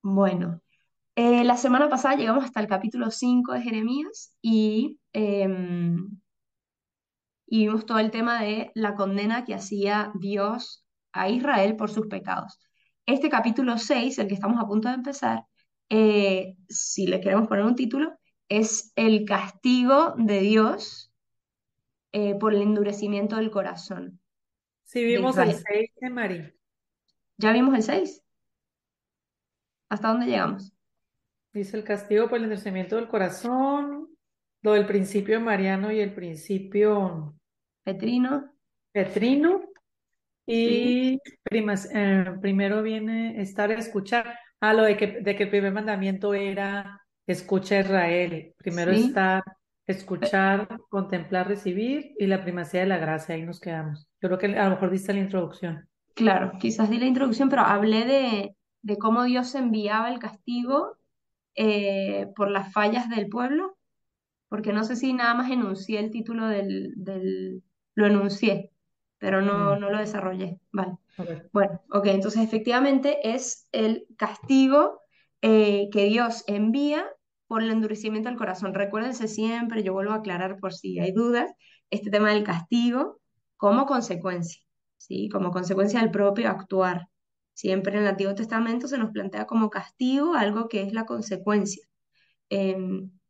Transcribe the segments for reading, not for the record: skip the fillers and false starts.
Bueno, la semana pasada llegamos hasta el capítulo 5 de Jeremías y vimos todo el tema de la condena que hacía Dios a Israel por sus pecados. Este capítulo 6, el que estamos a punto de empezar, si le queremos poner un título, es el castigo de Dios por el endurecimiento del corazón Sí, de vimos el Israel. 6 de María. ¿Ya vimos el 6? ¿Hasta dónde llegamos? Dice el castigo por el endurecimiento del corazón, lo del principio mariano y el principio Petrino, petrino. sí, Y primero viene estar a escuchar. Lo de que el primer mandamiento era escucha a Israel. Primero sí. estar, escuchar, contemplar, recibir y la primacía de la gracia. Ahí nos quedamos. Yo creo que a lo mejor diste la introducción. Claro, quizás di la introducción, pero hablé de cómo Dios enviaba el castigo por las fallas del pueblo, porque no sé si nada más enuncié el título lo enuncié, pero Mm, no lo desarrollé. Vale. a ver. Bueno, ok, entonces efectivamente es el castigo que Dios envía por el endurecimiento del corazón. Recuérdense siempre, yo vuelvo a aclarar por si hay dudas, este tema del castigo como consecuencia, ¿sí? Como consecuencia del propio actuar. Siempre en el Antiguo Testamento se nos plantea como castigo algo que es la consecuencia.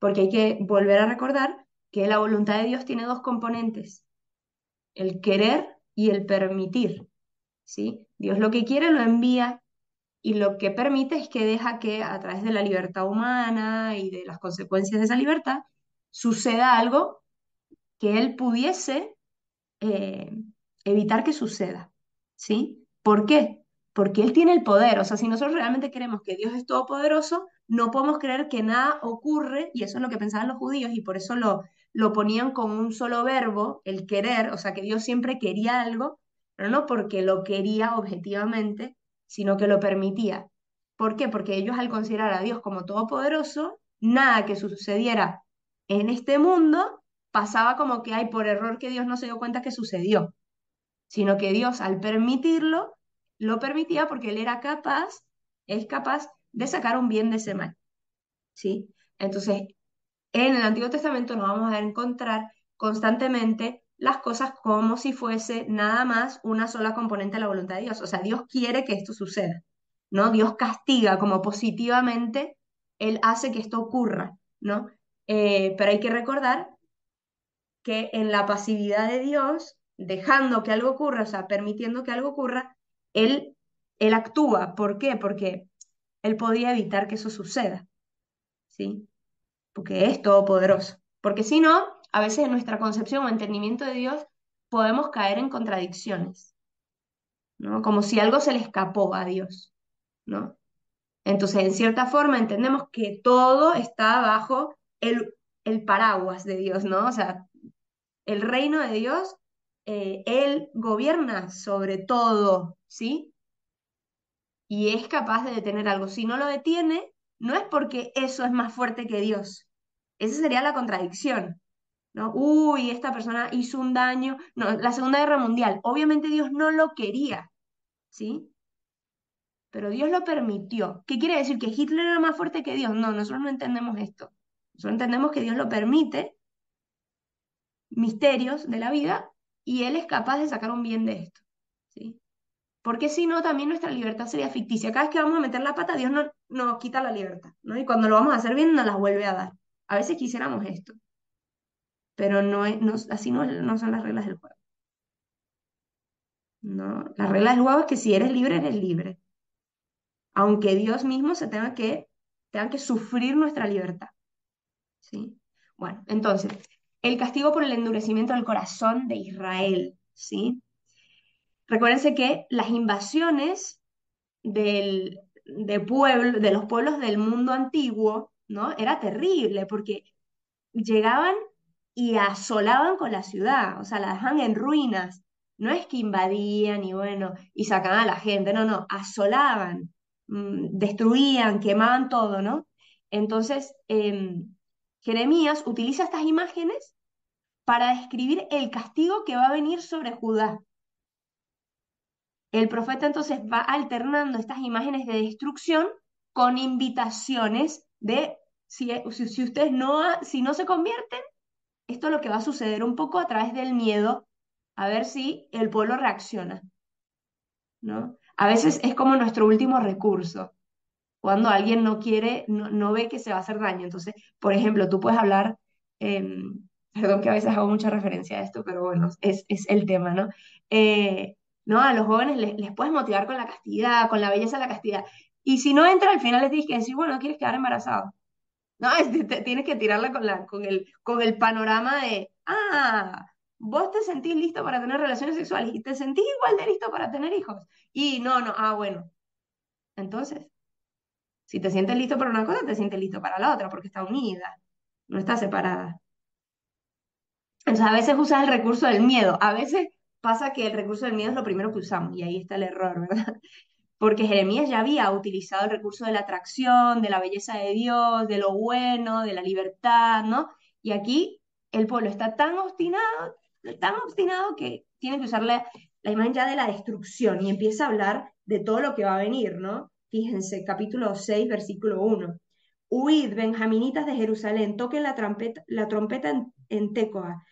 Porque hay que volver a recordar que la voluntad de Dios tiene dos componentes, el querer y el permitir. ¿Sí? Dios lo que quiere lo envía y lo que permite es que deja que a través de la libertad humana y de las consecuencias de esa libertad suceda algo que Él pudiese eh, evitar que suceda. ¿Sí? ¿Por qué? Porque Él tiene el poder. O sea, si nosotros realmente creemos que Dios es todopoderoso, no podemos creer que nada ocurre, y eso es lo que pensaban los judíos, y por eso lo ponían con un solo verbo, el querer, o sea, que Dios siempre quería algo, pero no porque lo quería objetivamente, sino que lo permitía. ¿Por qué? Porque ellos al considerar a Dios como todopoderoso, nada que sucediera en este mundo pasaba como que hay por error que Dios no se dio cuenta que sucedió, sino que Dios al permitirlo, lo permitía porque Él era capaz, es capaz de sacar un bien de ese mal, ¿sí? Entonces, en el Antiguo Testamento nos vamos a encontrar constantemente las cosas como si fuese nada más una sola componente de la voluntad de Dios. O sea, Dios quiere que esto suceda, ¿no? Dios castiga como positivamente, Él hace que esto ocurra, ¿no? Pero hay que recordar que en la pasividad de Dios, dejando que algo ocurra, o sea, permitiendo que algo ocurra, Él, él actúa. ¿Por qué? Porque Él podía evitar que eso suceda, ¿sí? Porque es todopoderoso. Porque si no, a veces en nuestra concepción o entendimiento de Dios podemos caer en contradicciones, ¿no? Como si algo se le escapó a Dios, ¿no? Entonces, en cierta forma, entendemos que todo está bajo el paraguas de Dios, ¿no? O sea, el reino de Dios, Él gobierna sobre todo, ¿sí? Y es capaz de detener algo. Si no lo detiene, no es porque eso es más fuerte que Dios. Esa sería la contradicción, ¿no? Uy, esta persona hizo un daño. No, la Segunda Guerra Mundial, obviamente Dios no lo quería, ¿sí? Pero Dios lo permitió. ¿Qué quiere decir? ¿Que Hitler era más fuerte que Dios? No, nosotros no entendemos esto. Nosotros entendemos que Dios lo permite, misterios de la vida, y Él es capaz de sacar un bien de esto, ¿sí? Porque si no, también nuestra libertad sería ficticia. Cada vez que vamos a meter la pata, Dios nos quita la libertad, ¿no? Y cuando lo vamos a hacer bien, nos las vuelve a dar. A veces quisiéramos esto, pero así no son las reglas del juego. No, las reglas del juego es que si eres libre, eres libre. Aunque Dios mismo tenga que sufrir nuestra libertad, ¿sí? Bueno, entonces, el castigo por el endurecimiento del corazón de Israel, ¿sí? Recuérdense que las invasiones de los pueblos del mundo antiguo, ¿no? Era terrible porque llegaban y asolaban con la ciudad, o sea, la dejaban en ruinas. No es que invadían y bueno, y sacaban a la gente, no, no, asolaban, destruían, quemaban todo, ¿no? Entonces, Jeremías utiliza estas imágenes para describir el castigo que va a venir sobre Judá. El profeta entonces va alternando estas imágenes de destrucción con invitaciones de si ustedes no, si no se convierten, esto es lo que va a suceder un poco a través del miedo, a ver si el pueblo reacciona, ¿no? A veces es como nuestro último recurso, cuando alguien no quiere, no ve que se va a hacer daño. Entonces, por ejemplo, tú puedes hablar, perdón que a veces hago mucha referencia a esto, pero bueno, es el tema, ¿no? ¿No? A los jóvenes les puedes motivar con la castidad, con la belleza de la castidad. Y si no entra, al final les tienes que decir, bueno, ¿quieres quedar embarazado? No, tienes que tirarla con el panorama de, vos te sentís listo para tener relaciones sexuales y te sentís igual de listo para tener hijos. Y no, no, bueno, entonces, si te sientes listo para una cosa, te sientes listo para la otra, porque está unida, no está separada. Entonces, a veces usas el recurso del miedo, a veces pasa que el recurso del miedo es lo primero que usamos, y ahí está el error, ¿verdad? Porque Jeremías ya había utilizado el recurso de la atracción, de la belleza de Dios, de lo bueno, de la libertad, ¿no? Y aquí el pueblo está tan obstinado que tiene que usar la imagen ya de la destrucción y empieza a hablar de todo lo que va a venir, ¿no? Fíjense, capítulo 6 versículo 1. Huid, benjaminitas de Jerusalén, toquen la trompeta en Tecoa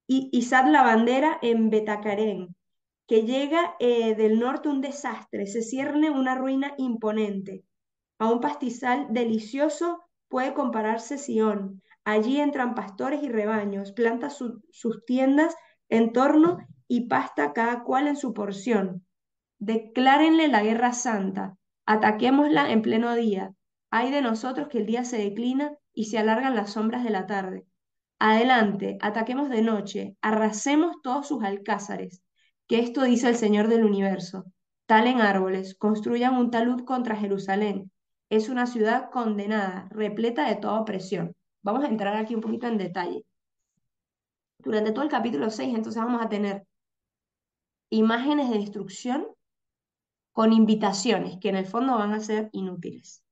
y izad la bandera en Betacarén, que llega del norte un desastre, se cierne una ruina imponente. A un pastizal delicioso puede compararse Sión. Allí entran pastores y rebaños, planta sus tiendas en torno y pasta cada cual en su porción. Declárenle la guerra santa, ataquémosla en pleno día. Ay de nosotros que el día se declina y se alargan las sombras de la tarde. Adelante, ataquemos de noche, arrasemos todos sus alcázares, que esto dice el Señor del universo. Talen árboles, construyan un talud contra Jerusalén. Es una ciudad condenada, repleta de toda opresión. Vamos a entrar aquí un poquito en detalle. Durante todo el capítulo 6, entonces vamos a tener imágenes de destrucción con invitaciones que en el fondo van a ser inútiles,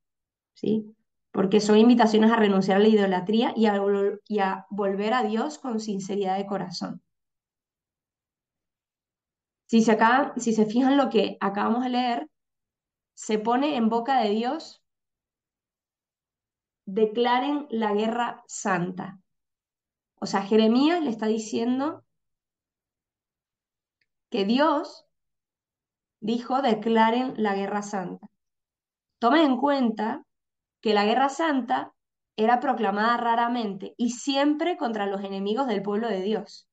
¿sí? Porque son invitaciones a renunciar a la idolatría y a volver a Dios con sinceridad de corazón. Si se fijan lo que acabamos de leer, se pone en boca de Dios, declaren la guerra santa. O sea, Jeremías le está diciendo que Dios dijo, declaren la guerra santa. Tomen en cuenta que la guerra santa era proclamada raramente y siempre contra los enemigos del pueblo de Dios.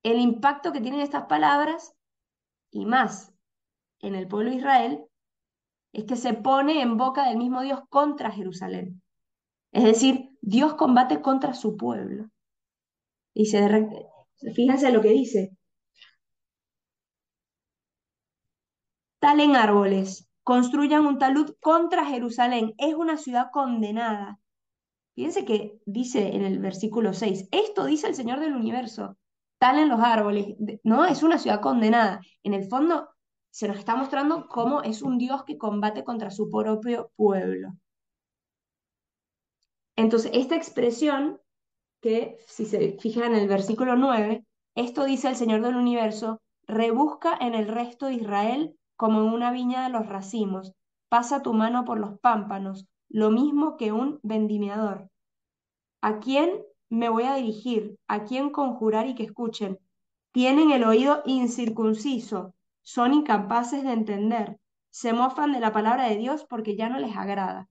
El impacto que tienen estas palabras, y más en el pueblo de Israel, es que se pone en boca del mismo Dios contra Jerusalén. Es decir, Dios combate contra su pueblo. Y fíjense lo que dice. Talen árboles, construyan un talud contra Jerusalén. Es una ciudad condenada. Fíjense que dice en el versículo 6, esto dice el Señor del universo. Talen los árboles, ¿no? Es una ciudad condenada. En el fondo se nos está mostrando cómo es un Dios que combate contra su propio pueblo. Entonces, esta expresión que, si se fijan en el versículo 9, esto dice el Señor del universo, rebusca en el resto de Israel como en una viña de los racimos, pasa tu mano por los pámpanos, lo mismo que un vendimiador. ¿A quién me voy a dirigir? ¿A quién conjurar y que escuchen? Tienen el oído incircunciso, son incapaces de entender, se mofan de la palabra de Dios porque ya no les agrada.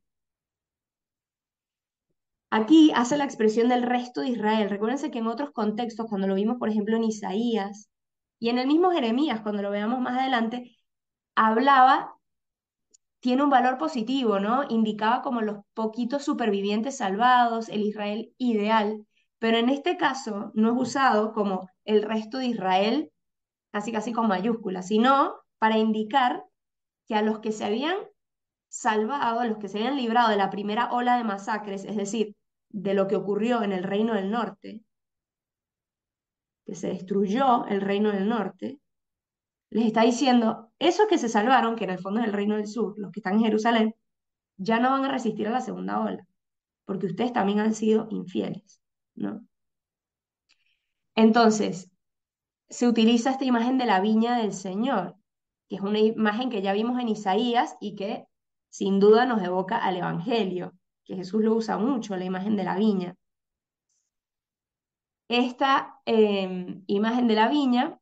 Aquí hace la expresión del resto de Israel. Recuérdense que en otros contextos, cuando lo vimos, por ejemplo, en Isaías y en el mismo Jeremías, cuando lo veamos más adelante, hablaba, tiene un valor positivo, ¿no? Indicaba como los poquitos supervivientes salvados, el Israel ideal, pero en este caso no es usado como el resto de Israel, casi casi con mayúsculas, sino para indicar que a los que se habían salvado, a los que se habían librado de la primera ola de masacres, es decir, de lo que ocurrió en el Reino del Norte, que se destruyó el Reino del Norte, les está diciendo, esos que se salvaron, que en el fondo es el Reino del Sur, los que están en Jerusalén, ya no van a resistir a la segunda ola, porque ustedes también han sido infieles, ¿no? Entonces, se utiliza esta imagen de la viña del Señor. que es una imagen que ya vimos en Isaías y que sin duda nos evoca al Evangelio, que Jesús lo usa mucho, la imagen de la viña. Esta imagen de la viña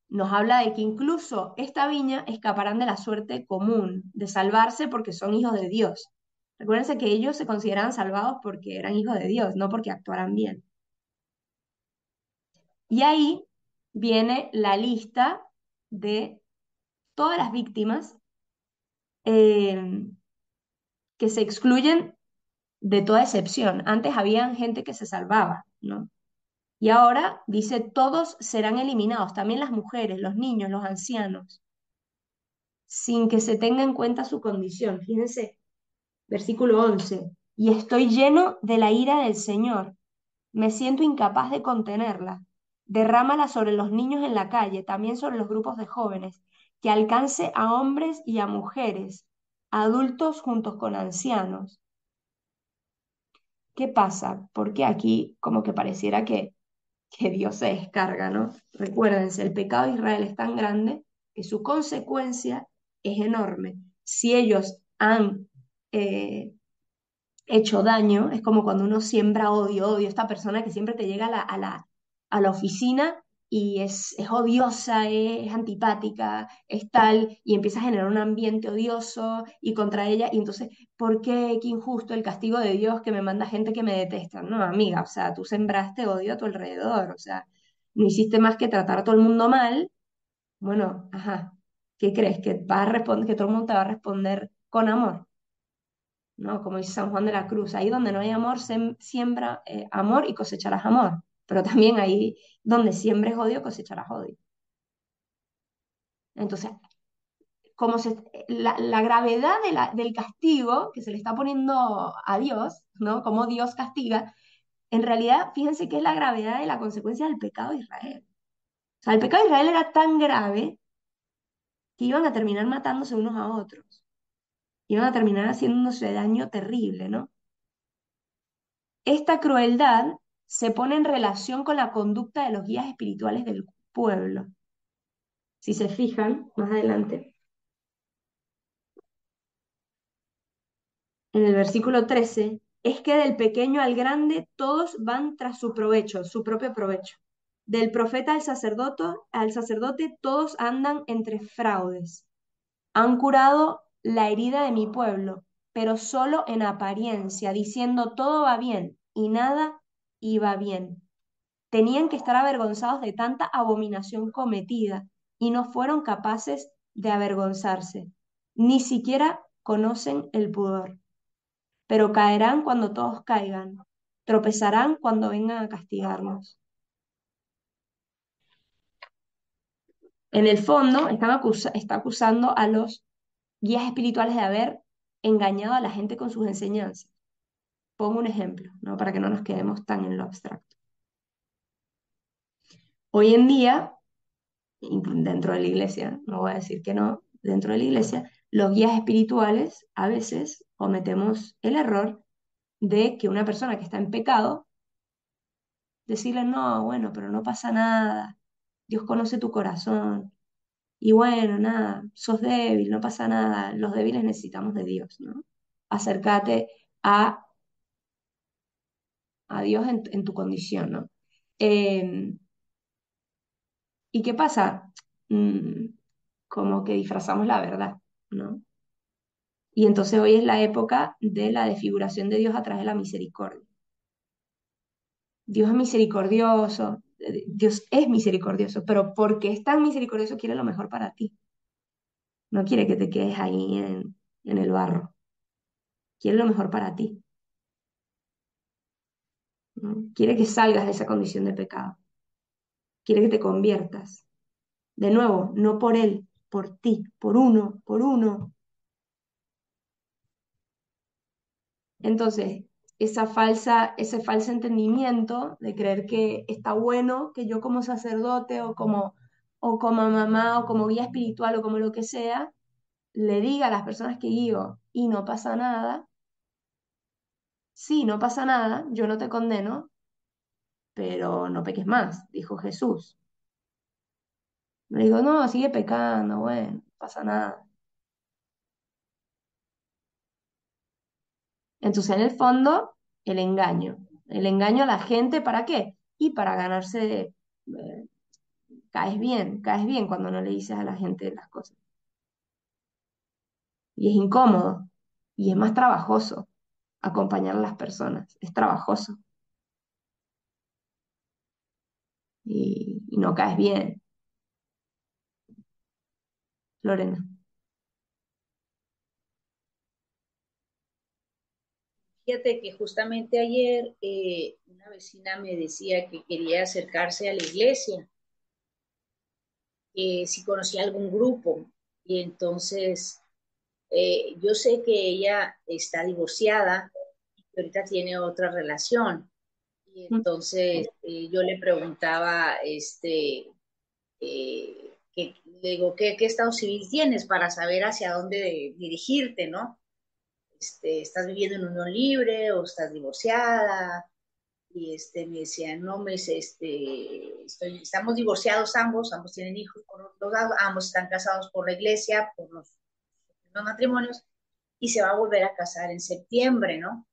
nos habla de que incluso esta viña escaparán de la suerte común, de salvarse porque son hijos de Dios. Recuérdense que ellos se consideraban salvados porque eran hijos de Dios, no porque actuaran bien. Y ahí viene la lista de todas las víctimas eh, que se excluyen de toda excepción. Antes había gente que se salvaba, ¿no? Y ahora dice, todos serán eliminados, también las mujeres, los niños, los ancianos, sin que se tenga en cuenta su condición. Fíjense, versículo 11. Y estoy lleno de la ira del Señor. Me siento incapaz de contenerla. Derrámala sobre los niños en la calle, también sobre los grupos de jóvenes, que alcance a hombres y a mujeres, adultos juntos con ancianos. ¿Qué pasa? Porque aquí como que pareciera que Dios se descarga, ¿no? Recuérdense, el pecado de Israel es tan grande que su consecuencia es enorme. Si ellos han hecho daño, es como cuando uno siembra odio, odio, esta persona que siempre te llega a la oficina y es odiosa, es antipática, es tal, y empieza a generar un ambiente odioso y contra ella, y entonces, ¿por qué? Qué injusto el castigo de Dios que me manda gente que me detesta. No, amiga, o sea, tú sembraste odio a tu alrededor, o sea, no hiciste más que tratar a todo el mundo mal, bueno, ajá, ¿qué crees? ¿Que vas a responder, que todo el mundo te va a responder con amor? ¿No? Como dice San Juan de la Cruz, ahí donde no hay amor, siembra amor y cosecharás amor, pero también ahí donde siembres odio, cosecharás odio. Entonces, la gravedad del castigo que se le está poniendo a Dios, ¿no? Como Dios castiga, en realidad, fíjense que es la gravedad de la consecuencia del pecado de Israel. O sea, el pecado de Israel era tan grave que iban a terminar matándose unos a otros, iban a terminar haciéndose daño terrible, ¿no? Esta crueldad se pone en relación con la conducta de los guías espirituales del pueblo. Si se fijan, más adelante, en el versículo 13, es que del pequeño al grande todos van tras su provecho, su propio provecho. Del profeta al sacerdote todos andan entre fraudes. Han curado la herida de mi pueblo, pero solo en apariencia, diciendo todo va bien y nada iba bien. Tenían que estar avergonzados de tanta abominación cometida y no fueron capaces de avergonzarse. Ni siquiera conocen el pudor, pero caerán cuando todos caigan, tropezarán cuando vengan a castigarnos. En el fondo, está acusando a los guías espirituales de haber engañado a la gente con sus enseñanzas. Pongo un ejemplo, ¿no? Para que no nos quedemos tan en lo abstracto. Hoy en día, dentro de la iglesia, no voy a decir que no, dentro de la iglesia, los guías espirituales a veces cometemos el error de que una persona que está en pecado, decirle, no, bueno, pero no pasa nada, Dios conoce tu corazón, y bueno, nada, sos débil, no pasa nada, los débiles necesitamos de Dios, ¿no? Acércate a, a Dios en tu condición, ¿no? Eh, ¿Y qué pasa? Mm, como que disfrazamos la verdad, ¿no? Y entonces hoy es la época de la desfiguración de Dios a través de la misericordia. Dios es misericordioso, Dios es misericordioso, pero porque es tan misericordioso quiere lo mejor para ti. No quiere que te quedes ahí en el barro. Quiere lo mejor para ti, ¿no? Quiere que salgas de esa condición de pecado. Quiere que te conviertas. De nuevo, no por Él, por ti, por uno, por uno. Entonces, ese falso entendimiento de creer que está bueno que yo como sacerdote o como mamá o como guía espiritual o como lo que sea, le diga a las personas que guío y no pasa nada, sí, no pasa nada, yo no te condeno, pero no peques más, dijo Jesús. Le digo, no, sigue pecando, bueno, no pasa nada. Entonces, en el fondo, el engaño. El engaño a la gente, ¿para qué? Y para ganarse, caes bien cuando no le dices a la gente las cosas. Y es incómodo y es más trabajoso acompañar a las personas. Es trabajoso y no caes bien, Lorena. Fíjate que justamente ayer una vecina me decía que quería acercarse a la iglesia, si conocía algún grupo. Y entonces yo sé que ella está divorciada y que ahorita tiene otra relación. Y entonces yo le preguntaba, le digo, ¿qué estado civil tienes para saber hacia dónde dirigirte, ¿no? ¿Estás viviendo en unión libre o estás divorciada? Y me decía, no, me dice, estamos divorciados ambos tienen hijos por los dos lados, ambos están casados por la iglesia, por los matrimonios, y se va a volver a casar en septiembre, ¿no?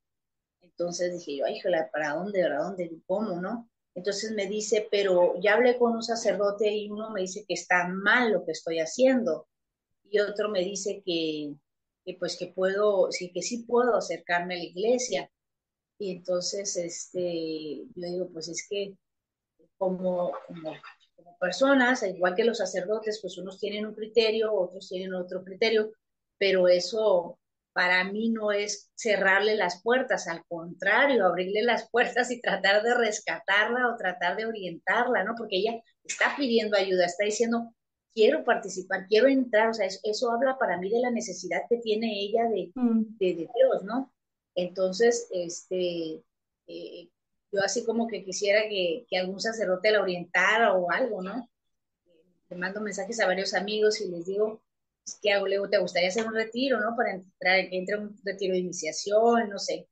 Entonces dije yo, ay, híjole, ¿para dónde, para dónde, cómo, no? Entonces me dice, pero ya hablé con un sacerdote y uno me dice que está mal lo que estoy haciendo, y otro me dice que pues que puedo, sí, que sí puedo acercarme a la iglesia. Y entonces, yo digo, pues es que como personas, igual que los sacerdotes, pues unos tienen un criterio, otros tienen otro criterio, pero eso para mí no es cerrarle las puertas, al contrario, abrirle las puertas y tratar de rescatarla o tratar de orientarla, ¿no? Porque ella está pidiendo ayuda, está diciendo, quiero participar, quiero entrar, o sea, eso habla para mí de la necesidad que tiene ella Mm, de Dios, ¿no? Entonces, eh, yo así como que quisiera que algún sacerdote la orientara o algo, ¿no? Le mando mensajes a varios amigos y les digo, pues, ¿qué hago? Le digo, ¿te gustaría hacer un retiro, no? Para entrar, que entre un retiro de iniciación, no sé.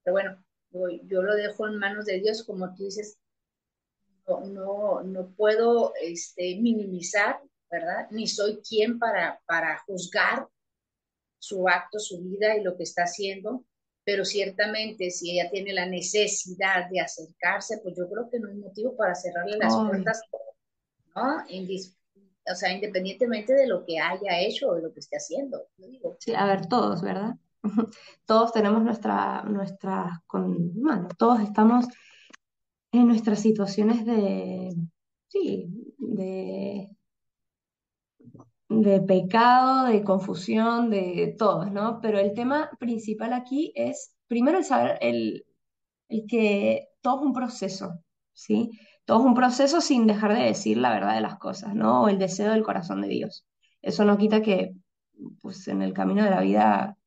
Pero bueno, yo lo dejo en manos de Dios, como tú dices, no puedo minimizar, ¿verdad? Ni soy quien para juzgar su acto, su vida y lo que está haciendo, pero ciertamente si ella tiene la necesidad de acercarse, pues yo creo que no hay motivo para cerrarle las obvio. puertas, ¿no? O sea, independientemente de lo que haya hecho o de lo que esté haciendo. Yo digo, Sí, a ver, todos, ¿verdad? Todos tenemos bueno, todos estamos en nuestras situaciones sí, de pecado, de confusión, de todos, ¿no? Pero el tema principal aquí es, primero, el saber, el que todo es un proceso, ¿sí? Todo es un proceso sin dejar de decir la verdad de las cosas, ¿no? O el deseo del corazón de Dios. Eso no quita que, pues, en el camino de la vida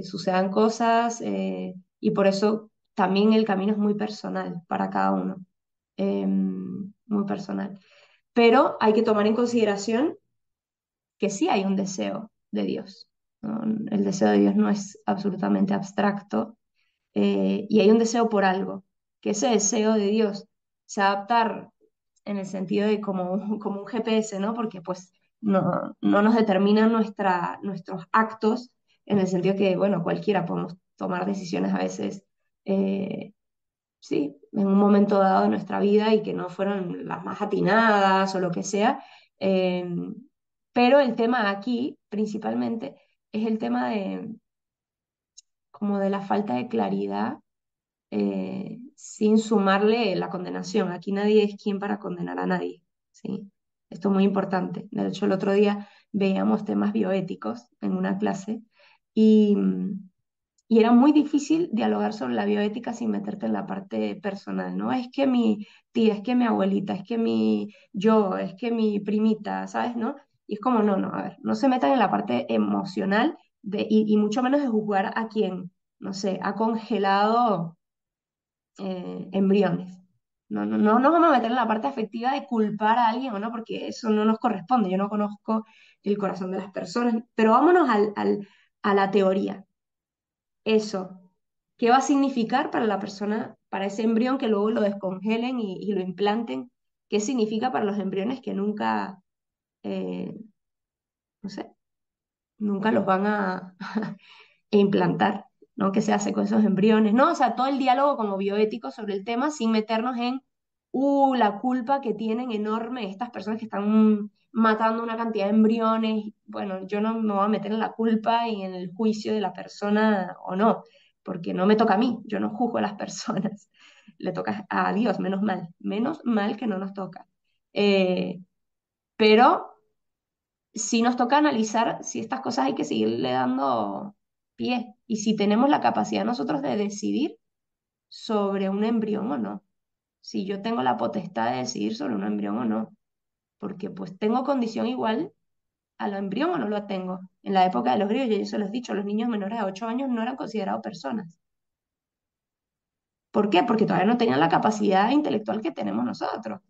sucedan cosas y por eso también el camino es muy personal para cada uno, muy personal. Pero hay que tomar en consideración que sí hay un deseo de Dios, ¿no? El deseo de Dios no es absolutamente abstracto y hay un deseo por algo, que ese deseo de Dios se adaptar en el sentido de como un GPS, ¿no? Porque pues no nos determinan nuestros actos en el sentido que, bueno, cualquiera podemos tomar decisiones a veces, sí, en un momento dado de nuestra vida y que no fueron las más atinadas o lo que sea. eh, pero el tema aquí, principalmente, es el tema de como de la falta de claridad sin sumarle la condenación. Aquí nadie es quien para condenar a nadie, ¿sí? Esto es muy importante. De hecho, el otro día veíamos temas bioéticos en una clase y, y era muy difícil dialogar sobre la bioética sin meterte en la parte personal, ¿no? Es que mi tía, es que mi abuelita, es que es que mi primita, ¿sabes? ¿No? Y es como, no, a ver, no se metan en la parte emocional y mucho menos de juzgar a quien, no sé, ha congelado embriones. No nos vamos a meter en la parte afectiva de culpar a alguien o no, porque eso no nos corresponde. Yo no conozco el corazón de las personas, pero vámonos a la teoría. Eso, ¿qué va a significar para la persona, para ese embrión que luego lo descongelen y lo implanten? ¿Qué significa para los embriones que nunca eh, no sé, nunca los van a, e implantar, ¿no? ¿Qué se hace con esos embriones? ¿No? O sea, todo el diálogo como bioético sobre el tema sin meternos en, la culpa que tienen enorme estas personas que están matando una cantidad de embriones. Bueno, yo no me voy a meter en la culpa y en el juicio de la persona o no, porque no me toca a mí, yo no juzgo a las personas, le toca a Dios, menos mal que no nos toca. Eh, pero sí nos toca analizar si estas cosas hay que seguirle dando pie y si tenemos la capacidad nosotros de decidir sobre un embrión o no. Si yo tengo la potestad de decidir sobre un embrión o no, porque pues tengo condición igual a lo embrión o no lo tengo. En la época de los griegos, ya yo se los he dicho, los niños menores de 8 años no eran considerados personas. ¿Por qué? Porque todavía no tenían la capacidad intelectual que tenemos nosotros.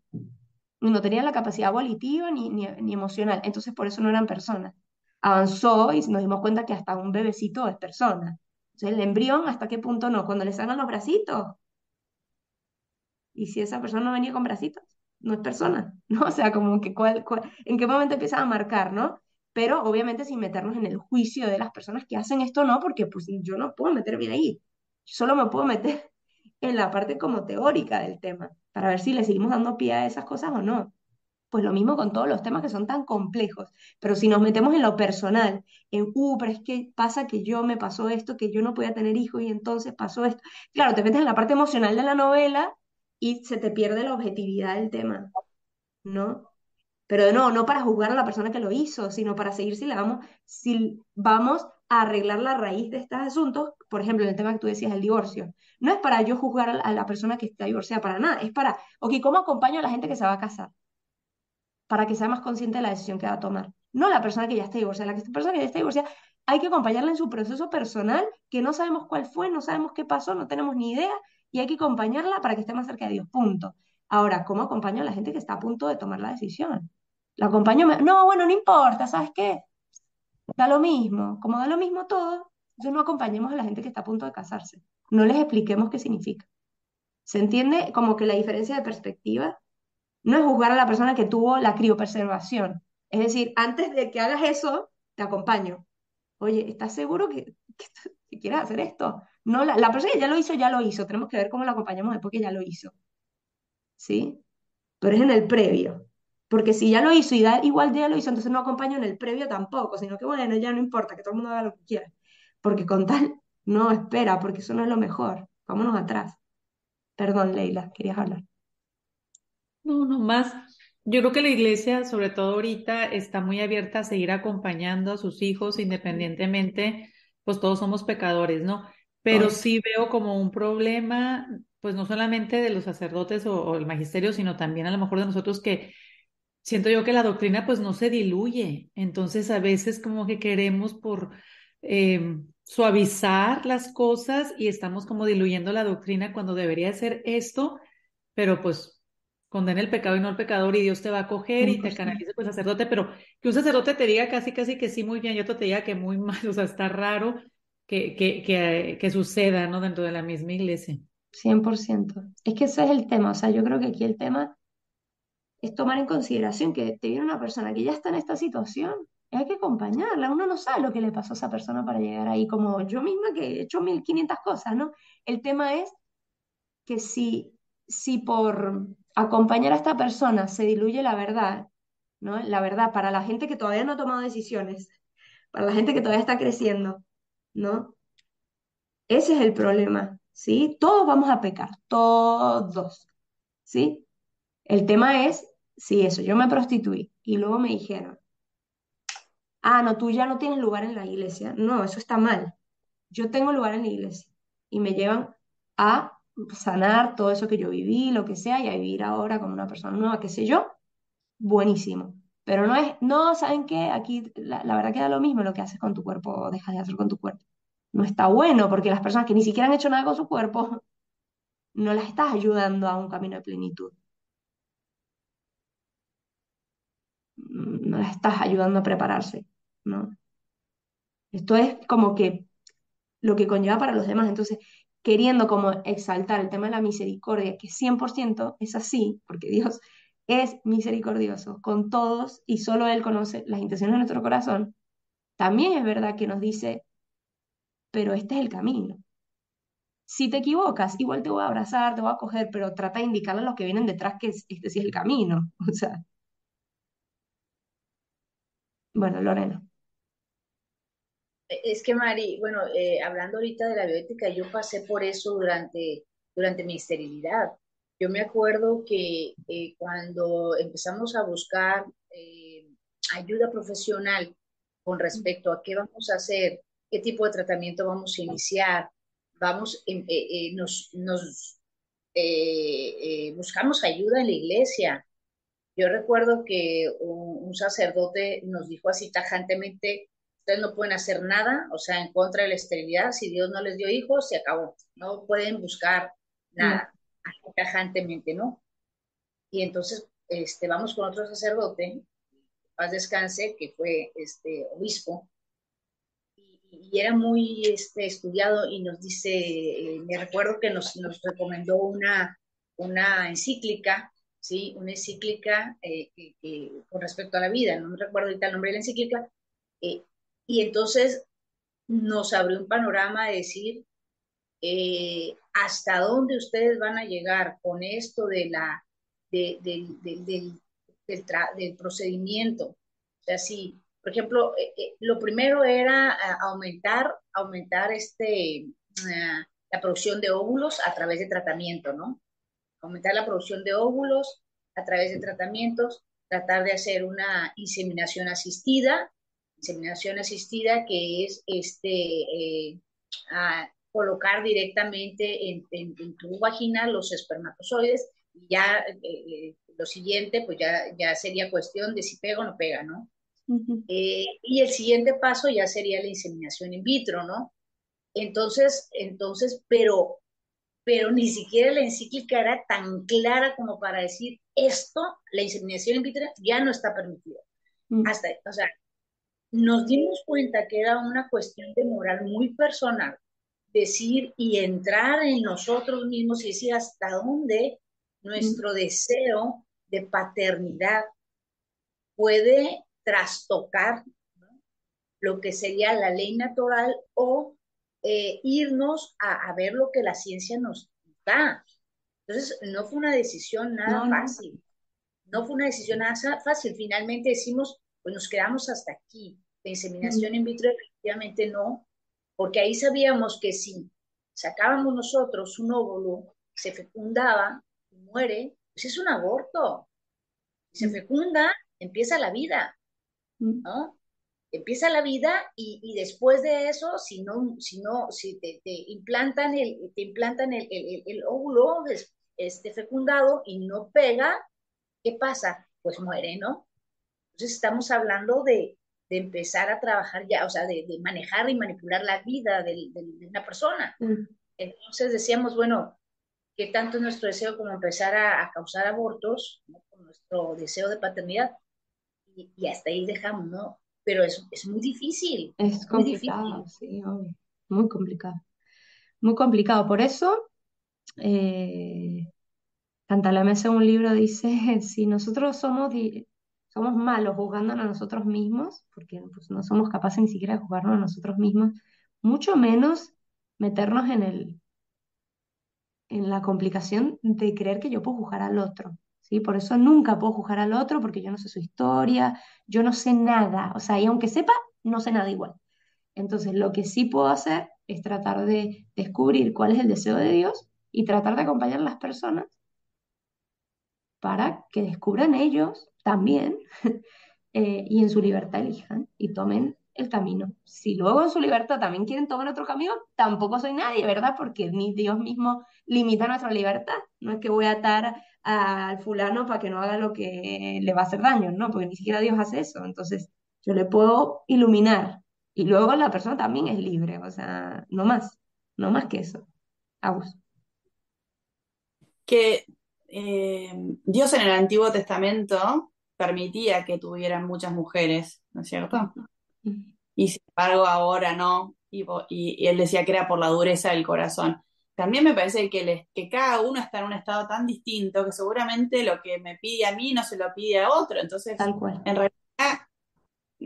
No tenían la capacidad volitiva ni emocional, entonces por eso no eran personas. Avanzó y nos dimos cuenta que hasta un bebecito es persona. Entonces el embrión, ¿hasta qué punto no? Cuando le sacan los bracitos. Y si esa persona no venía con bracitos, no es persona, ¿no? O sea, como que en qué momento empieza a marcar, ¿no? Pero obviamente sin meternos en el juicio de las personas que hacen esto, no, porque pues yo no puedo meterme ahí. Yo solo me puedo meter en la parte como teórica del tema, para ver si le seguimos dando pie a esas cosas o no. Pues lo mismo con todos los temas que son tan complejos, pero si nos metemos en lo personal, pero es que pasa que yo me pasó esto, que yo no podía tener hijos y entonces pasó esto. Claro, te metes en la parte emocional de la novela y se te pierde la objetividad del tema, ¿no? Pero no, no para juzgar a la persona que lo hizo, sino para seguir si vamos a arreglar la raíz de estos asuntos, por ejemplo, en el tema que tú decías, el divorcio. No es para yo juzgar a la persona que está divorciada, para nada, es para, ok, ¿cómo acompaño a la gente que se va a casar? Para que sea más consciente de la decisión que va a tomar. No la persona que ya está divorciada. Persona que ya está divorciada hay que acompañarla en su proceso personal, que no sabemos cuál fue, no sabemos qué pasó, no tenemos ni idea, y hay que acompañarla para que esté más cerca de Dios. Punto. Ahora, ¿cómo acompaño a la gente que está a punto de tomar la decisión? La acompaño, no, bueno, no importa, ¿sabes qué? Da lo mismo. Como da lo mismo todo, entonces no acompañemos a la gente que está a punto de casarse. No les expliquemos qué significa. ¿Se entiende como que la diferencia de perspectiva? No es juzgar a la persona que tuvo la criopreservación. Es decir, antes de que hagas eso, te acompaño. Oye, ¿estás seguro que quieres hacer esto? No, la persona que ya lo hizo, ya lo hizo. Tenemos que ver cómo la acompañamos después que ya lo hizo. ¿Sí? Pero es en el previo. Porque si ya lo hizo y da igual ya lo hizo, entonces no acompaño en el previo tampoco, sino que bueno, ya no importa, que todo el mundo haga lo que quiera. Porque con tal, no, espera, porque eso no es lo mejor. Vámonos atrás. Perdón, Leila, querías hablar. No, no más. Yo creo que la iglesia, sobre todo ahorita, está muy abierta a seguir acompañando a sus hijos independientemente, pues todos somos pecadores, ¿no? Pero Todos. sí veo como un problema, pues no solamente de los sacerdotes o el magisterio, sino también a lo mejor de nosotros que siento yo que la doctrina pues no se diluye. Entonces a veces como que queremos por suavizar las cosas y estamos como diluyendo la doctrina cuando debería ser esto, pero pues condena el pecado y no el pecador y Dios te va a coger y te 100%. canaliza pues sacerdote, pero que un sacerdote te diga casi casi que sí muy bien y otro te diga que muy mal, o sea, está raro que suceda, ¿no? Dentro de la misma iglesia. 100%. Es que ese es el tema. O sea, yo creo que aquí el tema es tomar en consideración que te viene una persona que ya está en esta situación y hay que acompañarla. Uno no sabe lo que le pasó a esa persona para llegar ahí, como yo misma que he hecho 1500 cosas, ¿no? El tema es que si por acompañar a esta persona se diluye la verdad, ¿no? La verdad para la gente que todavía no ha tomado decisiones, para la gente que todavía está creciendo, ¿no? Ese es el problema, ¿sí? Todos vamos a pecar, todos, ¿sí? El tema es, si eso, yo me prostituí y luego me dijeron, no, tú ya no tienes lugar en la iglesia. No, eso está mal. Yo tengo lugar en la iglesia y me llevan a sanar todo eso que yo viví, lo que sea, y a vivir ahora como una persona nueva, qué sé yo, buenísimo. Pero no es, no, ¿saben qué? Aquí la verdad que da lo mismo lo que haces con tu cuerpo o dejas de hacer con tu cuerpo. No está bueno porque las personas que ni siquiera han hecho nada con su cuerpo, no las estás ayudando a un camino de plenitud. No las estás ayudando a prepararse, ¿no? Esto es como que lo que conlleva para los demás. Entonces, queriendo como exaltar el tema de la misericordia, que 100% es así, porque Dios es misericordioso con todos y solo Él conoce las intenciones de nuestro corazón, también es verdad que nos dice, pero este es el camino. Si te equivocas, igual te voy a abrazar, te voy a coger, pero trata de indicarle a los que vienen detrás que este sí es el camino. O sea, bueno, Lorena. Es que Mari, bueno, hablando ahorita de la bioética, yo pasé por eso durante mi esterilidad. Yo me acuerdo que cuando empezamos a buscar ayuda profesional con respecto a qué vamos a hacer, qué tipo de tratamiento vamos a iniciar, buscamos ayuda en la iglesia. Yo recuerdo que un sacerdote nos dijo así tajantemente, ustedes no pueden hacer nada, o sea, en contra de la esterilidad, si Dios no les dio hijos, se acabó, no pueden buscar No. nada, así tajantemente, ¿no? Y entonces vamos con otro sacerdote, paz descanse, que fue obispo, y era muy estudiado y nos dice, me recuerdo que nos recomendó una encíclica, ¿sí? Una encíclica con respecto a la vida, no me recuerdo ahorita el nombre de la encíclica, eh, y entonces nos abrió un panorama de decir hasta dónde ustedes van a llegar con esto del procedimiento. O sea, si, por ejemplo, lo primero era aumentar la producción de óvulos a través de tratamiento, ¿no? Aumentar la producción de óvulos a través de tratamientos, tratar de hacer una inseminación asistida que es colocar directamente en tu vagina los espermatozoides y ya lo siguiente pues ya sería cuestión de si pega o no pega, ¿no? Ujú. Y el siguiente paso ya sería la inseminación in vitro, ¿no? Pero ni siquiera la encíclica era tan clara como para decir esto, la inseminación in vitro ya no está permitida. Mm. O sea, nos dimos cuenta que era una cuestión de moral muy personal, decir y entrar en nosotros mismos y decir hasta dónde Mm. nuestro deseo de paternidad puede trastocar, ¿no? Lo que sería la ley natural o irnos a ver lo que la ciencia nos da. Entonces, no fue una decisión nada No, no. fácil, no fue una decisión nada fácil. Finalmente decimos, pues nos quedamos hasta aquí. La Mm. inseminación in vitro efectivamente no, porque ahí sabíamos que si sacábamos nosotros un óvulo, se fecundaba y muere, pues es un aborto. Si se Mm. fecunda, empieza la vida, Mm. ¿no? Empieza la vida y después de eso, si te implantan el óvulo fecundado y no pega, ¿qué pasa? Pues muere, ¿no? Entonces estamos hablando de empezar a trabajar ya, o sea, de manejar y manipular la vida de una persona. Mm. Entonces decíamos, bueno, ¿qué tanto es nuestro deseo como empezar a causar abortos, ¿no? Con nuestro deseo de paternidad? Y hasta ahí dejamos, ¿no? Pero es muy difícil, Es muy complicado, difícil. sí, obvio. Muy complicado. Muy complicado. Por eso, eh, Cantalamessa en un libro dice, si nosotros somos malos juzgándonos a nosotros mismos, porque pues, no somos capaces ni siquiera de juzgarnos a nosotros mismos, mucho menos meternos en la complicación de creer que yo puedo juzgar al otro, ¿sí? Por eso nunca puedo juzgar al otro, porque yo no sé su historia, yo no sé nada, o sea, y aunque sepa, no sé nada igual. Entonces, lo que sí puedo hacer es tratar de descubrir cuál es el deseo de Dios y tratar de acompañar a las personas para que descubran ellos también y en su libertad elijan y tomen el camino. Si luego en su libertad también quieren tomar otro camino, tampoco soy nadie, ¿verdad? Porque ni Dios mismo limita nuestra libertad. No es que voy a atar al fulano para que no haga lo que le va a hacer daño, ¿no? Porque ni siquiera Dios hace eso. Entonces, yo le puedo iluminar y luego la persona también es libre, o sea, no más, no más que eso. Agus. Que Dios en el Antiguo Testamento permitía que tuvieran muchas mujeres, ¿no es cierto? Y sin embargo ahora no, y él decía que era por la dureza del corazón. también me parece que cada uno está en un estado tan distinto que seguramente lo que me pide a mí no se lo pide a otro. Entonces, Tal cual, en realidad,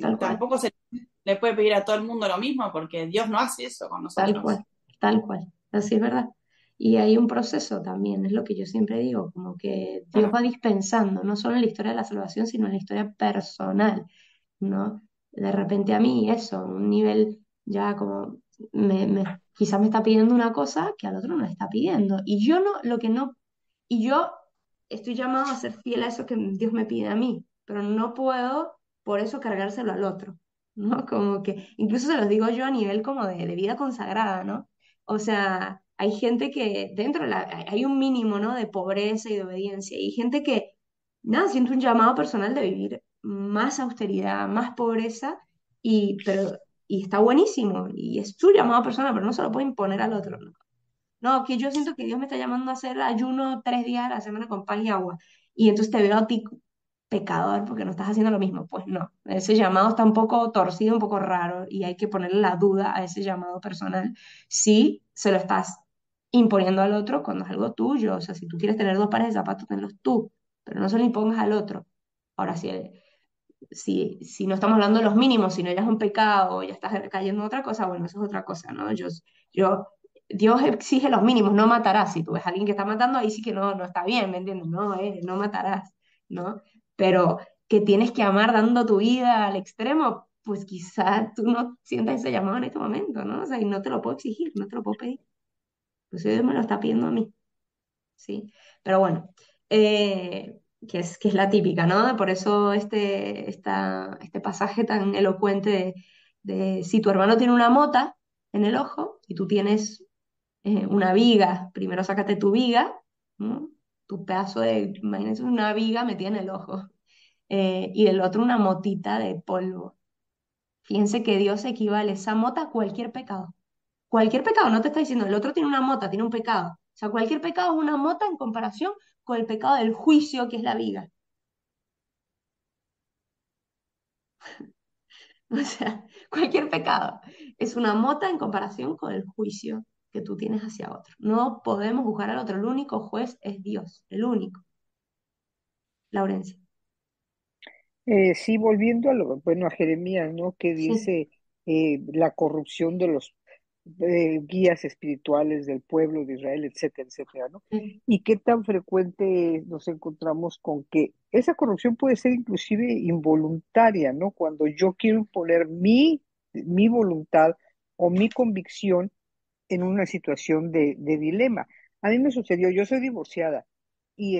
tal cual, tampoco se le puede pedir a todo el mundo lo mismo porque Dios no hace eso con tal nosotros. cual, tal cual. Así es verdad. Y hay un proceso también, es lo que yo siempre digo, como que Dios Claro. va dispensando, no solo en la historia de la salvación, sino en la historia personal, ¿no? De repente a mí eso, un nivel ya como quizás me está pidiendo una cosa que al otro no le está pidiendo. Y yo no, lo que no, y yo estoy llamado a ser fiel a eso que Dios me pide a mí, pero no puedo por eso cargárselo al otro, ¿no? Como que, incluso se los digo yo a nivel como de vida consagrada, ¿no? O sea, hay gente que dentro hay un mínimo, ¿no? De pobreza y de obediencia. Y hay gente que, nada, siente un llamado personal de vivir más austeridad, más pobreza, y está buenísimo. Y es su llamado personal, pero no se lo puede imponer al otro, ¿no? No, que yo siento que Dios me está llamando a hacer ayuno 3 días a la semana con pan y agua. Y entonces te veo a ti pecador porque no estás haciendo lo mismo. Pues no, ese llamado está un poco torcido, un poco raro y hay que ponerle la duda a ese llamado personal si se lo estás imponiendo al otro cuando es algo tuyo. O sea, si tú quieres tener 2 pares de zapatos, tenlos tú, pero no se lo impongas al otro. Ahora, si no estamos hablando de los mínimos, sino ya es un pecado, ya estás cayendo en otra cosa, bueno, eso es otra cosa, ¿no? Yo, Dios exige los mínimos, no matarás. Si tú ves a alguien que está matando, ahí sí que no está bien, ¿me entiendes? No matarás, ¿no? Pero que tienes que amar dando tu vida al extremo, pues quizás tú no sientas ese llamado en este momento, ¿no? O sea, y no te lo puedo exigir, no te lo puedo pedir. Pues Dios me lo está pidiendo a mí. ¿Sí? Pero bueno, que es la típica, ¿no? Por eso este pasaje tan elocuente de si tu hermano tiene una mota en el ojo y tú tienes una viga, primero sácate tu viga, ¿no? Tu pedazo imagínate una viga metida en el ojo, y del otro una motita de polvo. Fíjense que Dios equivale esa mota a cualquier pecado. Cualquier pecado, no te está diciendo, el otro tiene una mota, tiene un pecado. O sea, cualquier pecado es una mota en comparación con el pecado del juicio, que es la viga. O sea, cualquier pecado es una mota en comparación con el juicio que tú tienes hacia otro. No podemos juzgar al otro. El único juez es Dios, el único. Laurencia. Sí, volviendo a bueno, a Jeremías, ¿no? Que Sí. dice la corrupción de los guías espirituales del pueblo de Israel, etcétera, etcétera, ¿no? Sí. Y qué tan frecuente nos encontramos con que esa corrupción puede ser inclusive involuntaria, ¿no? Cuando yo quiero imponer mi voluntad o mi convicción en una situación de dilema. A mí me sucedió, yo soy divorciada y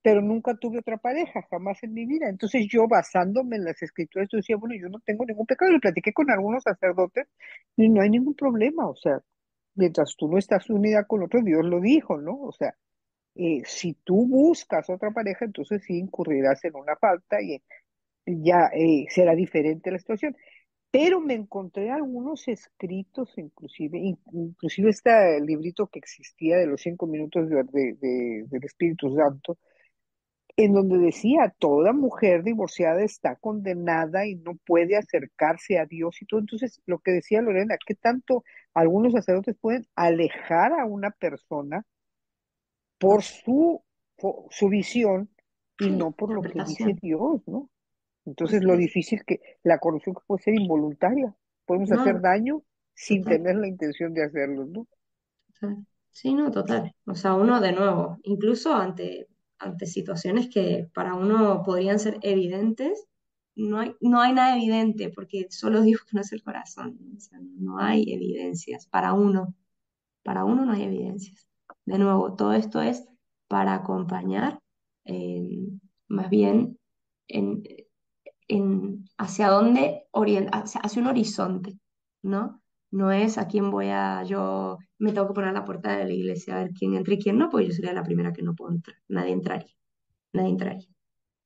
pero nunca tuve otra pareja, jamás en mi vida. Entonces yo basándome en las escrituras, yo decía, bueno, yo no tengo ningún pecado. Y lo platiqué con algunos sacerdotes y no hay ningún problema. O sea, mientras tú no estás unida con otro, Dios lo dijo, ¿no? O sea, si tú buscas otra pareja, entonces sí incurrirás en una falta y ya será diferente la situación, pero me encontré algunos escritos, inclusive este librito que existía de los 5 minutos del Espíritu Santo, en donde decía, toda mujer divorciada está condenada y no puede acercarse a Dios y todo. Entonces, lo que decía Lorena, ¿qué tanto algunos sacerdotes pueden alejar a una persona por su visión y Sí, no por lo que dice interpretación. Dios, ¿no? Entonces, Es, lo es- difícil que la corrupción puede ser involuntaria. Podemos hacer no, daño sin total. tener la intención de hacerlo, ¿no? Total. Sí, no, total. O sea, uno de nuevo, incluso ante situaciones que para uno podrían ser evidentes, no hay nada evidente, porque solo Dios conoce el corazón, ¿no? O sea, no hay evidencias para uno no hay evidencias. De nuevo, todo esto es para acompañar, eh, más bien en, hacia dónde hacia un horizonte, ¿no? No es a quién yo me tengo que poner a la puerta de la iglesia a ver quién entra y quién no, pues yo sería la primera que no puedo entrar. Nadie entraría,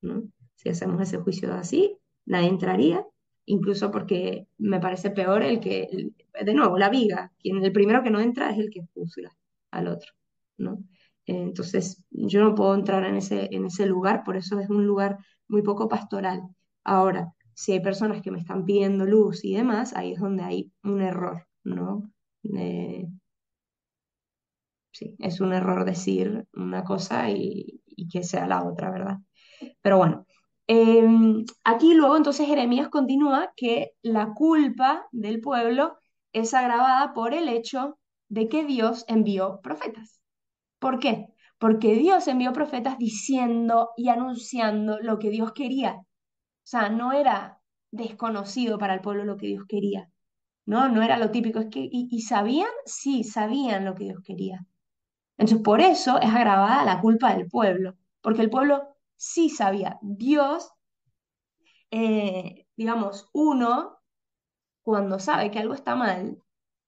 ¿no? Si hacemos ese juicio así, nadie entraría, incluso porque me parece peor de nuevo, la viga, el primero que no entra es el que juzga al otro, ¿no? Entonces, yo no puedo entrar en ese lugar, por eso es un lugar muy poco pastoral. Ahora, si hay personas que me están pidiendo luz y demás, ahí es donde hay un error, ¿no? Eh, sí, es un error decir una cosa y que sea la otra, ¿verdad? Pero bueno, aquí luego entonces Jeremías continúa que la culpa del pueblo es agravada por el hecho de que Dios envió profetas. ¿Por qué? Porque Dios envió profetas diciendo y anunciando lo que Dios quería. O sea, no era desconocido para el pueblo lo que Dios quería. No, no era lo típico. Es que, ¿y sabían? Sí, sabían lo que Dios quería. Entonces, por eso es agravada la culpa del pueblo, porque el pueblo sí sabía. Dios, digamos, uno, cuando sabe que algo está mal,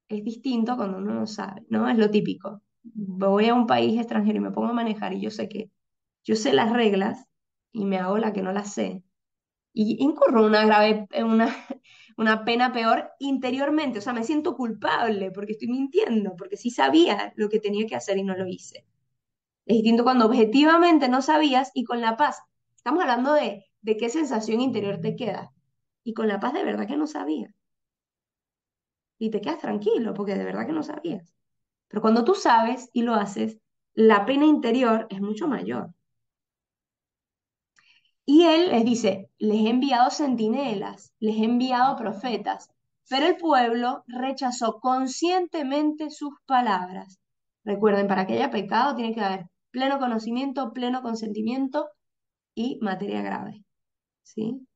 es distinto a cuando uno no sabe, ¿no? Es lo típico. Voy a un país extranjero y me pongo a manejar y yo sé que yo sé las reglas y me hago la que no las sé. Y incurro en una grave, en una, una pena peor interiormente. O sea, me siento culpable porque estoy mintiendo, porque sí sabía lo que tenía que hacer y no lo hice. Es distinto cuando objetivamente no sabías y con la paz. Estamos hablando de qué sensación interior te queda. Y con la paz de verdad que no sabías. Y te quedas tranquilo porque de verdad que no sabías. Pero cuando tú sabes y lo haces, la pena interior es mucho mayor. Y él les dice, les he enviado centinelas, les he enviado profetas, pero el pueblo rechazó conscientemente sus palabras. Recuerden, para que haya pecado tiene que haber pleno conocimiento, pleno consentimiento y materia grave. ¿Sí?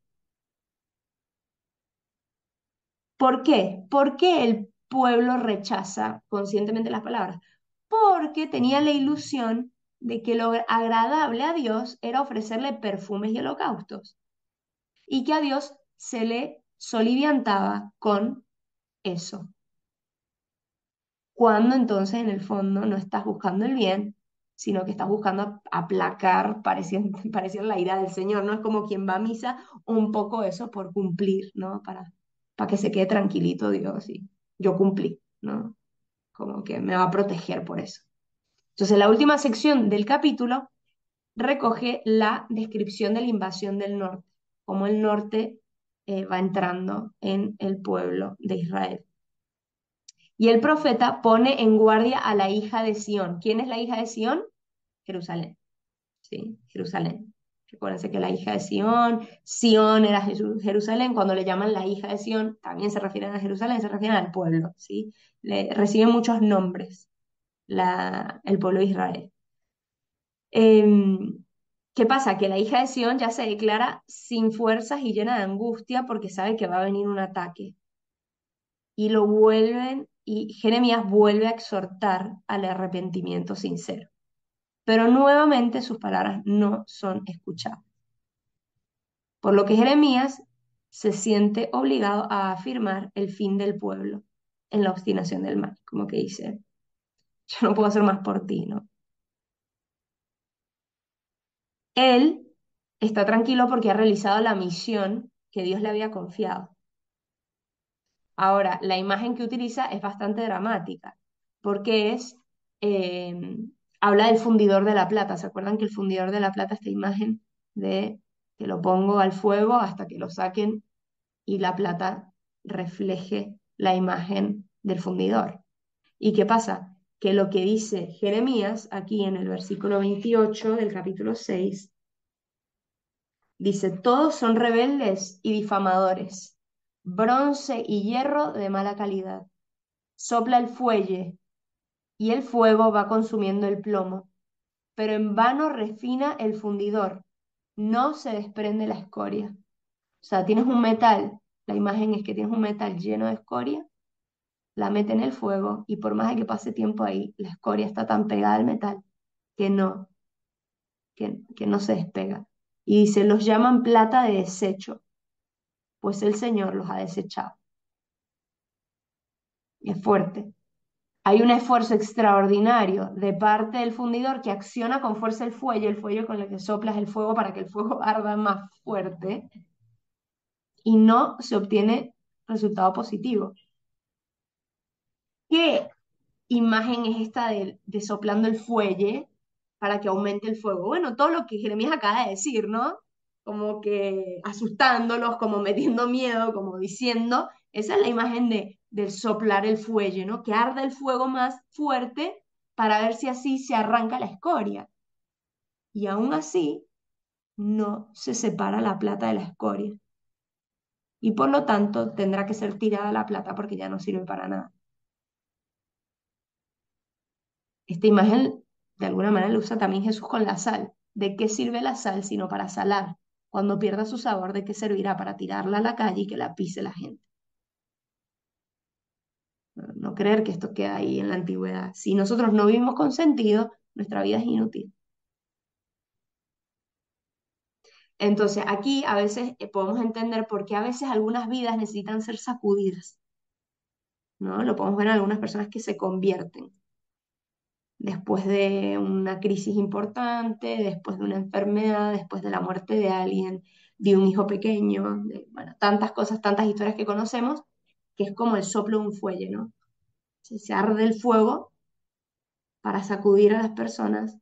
¿Por qué? ¿Por qué el pueblo rechaza conscientemente las palabras? Porque tenía la ilusión de que lo agradable a Dios era ofrecerle perfumes y holocaustos y que a Dios se le soliviantaba con eso. Cuando entonces en el fondo no estás buscando el bien, sino que estás buscando aplacar, pareciera la ira del Señor, ¿no? Es como quien va a misa, un poco eso por cumplir, ¿no? Para que se quede tranquilito Dios y yo cumplí, ¿no? Como que me va a proteger por eso. Entonces, la última sección del capítulo recoge la descripción de la invasión del norte, cómo el norte va entrando en el pueblo de Israel. Y el profeta pone en guardia a la hija de Sión. ¿Quién es la hija de Sión? Jerusalén. ¿Sí? Jerusalén. Recuérdense que la hija de Sión, Sión era Jerusalén, cuando le llaman la hija de Sión, también se refieren a Jerusalén, se refieren al pueblo, ¿sí? Recibe muchos nombres el pueblo de Israel. ¿Qué pasa? Que la hija de Sión ya se declara sin fuerzas y llena de angustia porque sabe que va a venir un ataque. Y lo vuelven, y Jeremías vuelve a exhortar al arrepentimiento sincero. Pero nuevamente sus palabras no son escuchadas. Por lo que Jeremías se siente obligado a afirmar el fin del pueblo en la obstinación del mal, como que dice, yo no puedo hacer más por ti, ¿no? Él está tranquilo porque ha realizado la misión que Dios le había confiado. Ahora, la imagen que utiliza es bastante dramática, porque eh, habla del fundidor de la plata. ¿Se acuerdan que el fundidor de la plata, esta imagen de que lo pongo al fuego hasta que lo saquen y la plata refleje la imagen del fundidor? ¿Y qué pasa? Que lo que dice Jeremías aquí en el versículo 28 del capítulo 6 dice, todos son rebeldes y difamadores, bronce y hierro de mala calidad. Sopla el fuelle y el fuego va consumiendo el plomo, pero en vano refina el fundidor, no se desprende la escoria. O sea, tienes un metal, la imagen es que tienes un metal lleno de escoria, la mete en el fuego y por más de que pase tiempo ahí, la escoria está tan pegada al metal que que no se despega. Y dice, los llaman plata de desecho, pues el Señor los ha desechado. Y es fuerte. Hay un esfuerzo extraordinario de parte del fundidor que acciona con fuerza el fuelle con el que soplas el fuego para que el fuego arda más fuerte y no se obtiene resultado positivo. ¿Qué imagen es esta de soplando el fuelle para que aumente el fuego? Bueno, todo lo que Jeremías acaba de decir, ¿no? Como que asustándolos, como metiendo miedo, como diciendo, esa es la imagen del soplar el fuelle, ¿no? Que arda el fuego más fuerte para ver si así se arranca la escoria. Y aún así no se separa la plata de la escoria. Y por lo tanto tendrá que ser tirada la plata porque ya no sirve para nada. Esta imagen de alguna manera la usa también Jesús con la sal. ¿De qué sirve la sal sino para salar? Cuando pierda su sabor, ¿de qué servirá? Para tirarla a la calle y que la pise la gente. No creer que esto queda ahí en la antigüedad. Si nosotros no vivimos con sentido, nuestra vida es inútil. Entonces, aquí a veces podemos entender por qué a veces algunas vidas necesitan ser sacudidas, ¿no? Lo podemos ver en algunas personas que se convierten después de una crisis importante, después de una enfermedad, después de la muerte de alguien, de un hijo pequeño, bueno, tantas cosas, tantas historias que conocemos, que es como el soplo de un fuelle, ¿no? Se arde el fuego para sacudir a las personas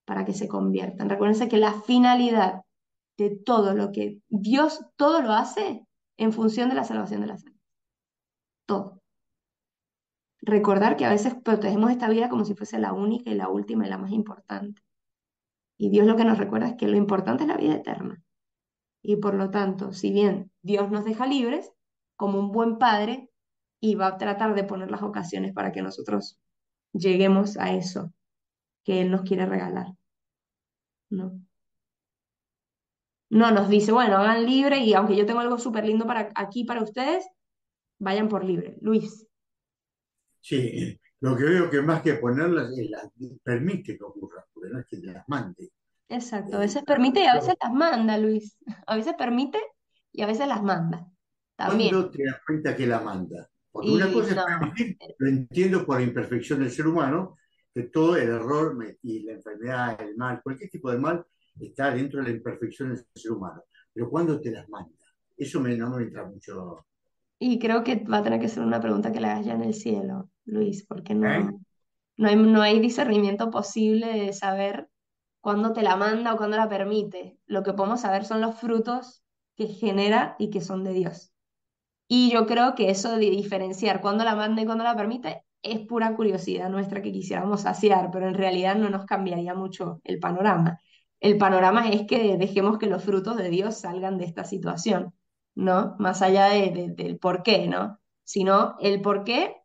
para que se conviertan. Recuérdense que la finalidad de todo lo que Dios, todo lo hace en función de la salvación de las almas. Todo. Recordar que a veces protegemos esta vida como si fuese la única y la última y la más importante. Y Dios lo que nos recuerda es que lo importante es la vida eterna. Y por lo tanto, si bien Dios nos deja libres, como un buen padre, y va a tratar de poner las ocasiones para que nosotros lleguemos a eso que Él nos quiere regalar, ¿no? No nos dice, bueno, hagan libre y aunque yo tengo algo súper lindo para, aquí para ustedes, vayan por libre. Luis, Sí, lo que veo que más que ponerlas, las permite que ocurra, porque no es que las mande. exacto, a Eh, veces permite y a veces las manda, Luis. A veces permite y a veces las manda. También. ¿Cuándo te das cuenta que la manda? Porque una Y cosa es no, permitir, lo entiendo por la imperfección del ser humano, que todo el error y la enfermedad, el mal, cualquier tipo de mal está dentro de la imperfección del ser humano. Pero ¿cuándo te las manda? Eso no me entra mucho. y creo que va a tener que ser una pregunta que le hagas ya en el cielo, Luis, porque ¿Eh? no hay discernimiento posible de saber cuándo te la manda o cuándo la permite. Lo que podemos saber son los frutos que genera y que son de Dios. Y yo creo que eso de diferenciar cuándo la manda y cuándo la permite es pura curiosidad nuestra que quisiéramos saciar, pero en realidad no nos cambiaría mucho el panorama. El panorama es que dejemos que los frutos de Dios salgan de esta situación, ¿no? Más allá del por qué, ¿no? Sino el por qué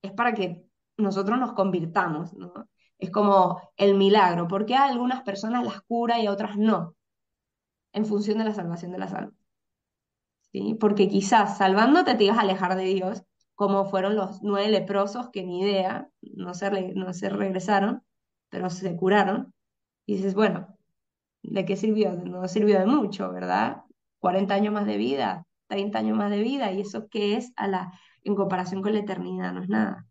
es para que nosotros nos convirtamos, ¿no? Es como el milagro, ¿por qué a algunas personas las cura y a otras no? En función de la salvación de las almas. ¿Sí? Porque quizás salvándote te ibas a alejar de Dios, como fueron los 9 leprosos que ni idea, no se regresaron, pero se curaron. Y dices, bueno, ¿de qué sirvió? No sirvió de mucho, ¿verdad? 40 años más de vida, 30 años más de vida, y eso qué es en comparación con la eternidad, no es nada,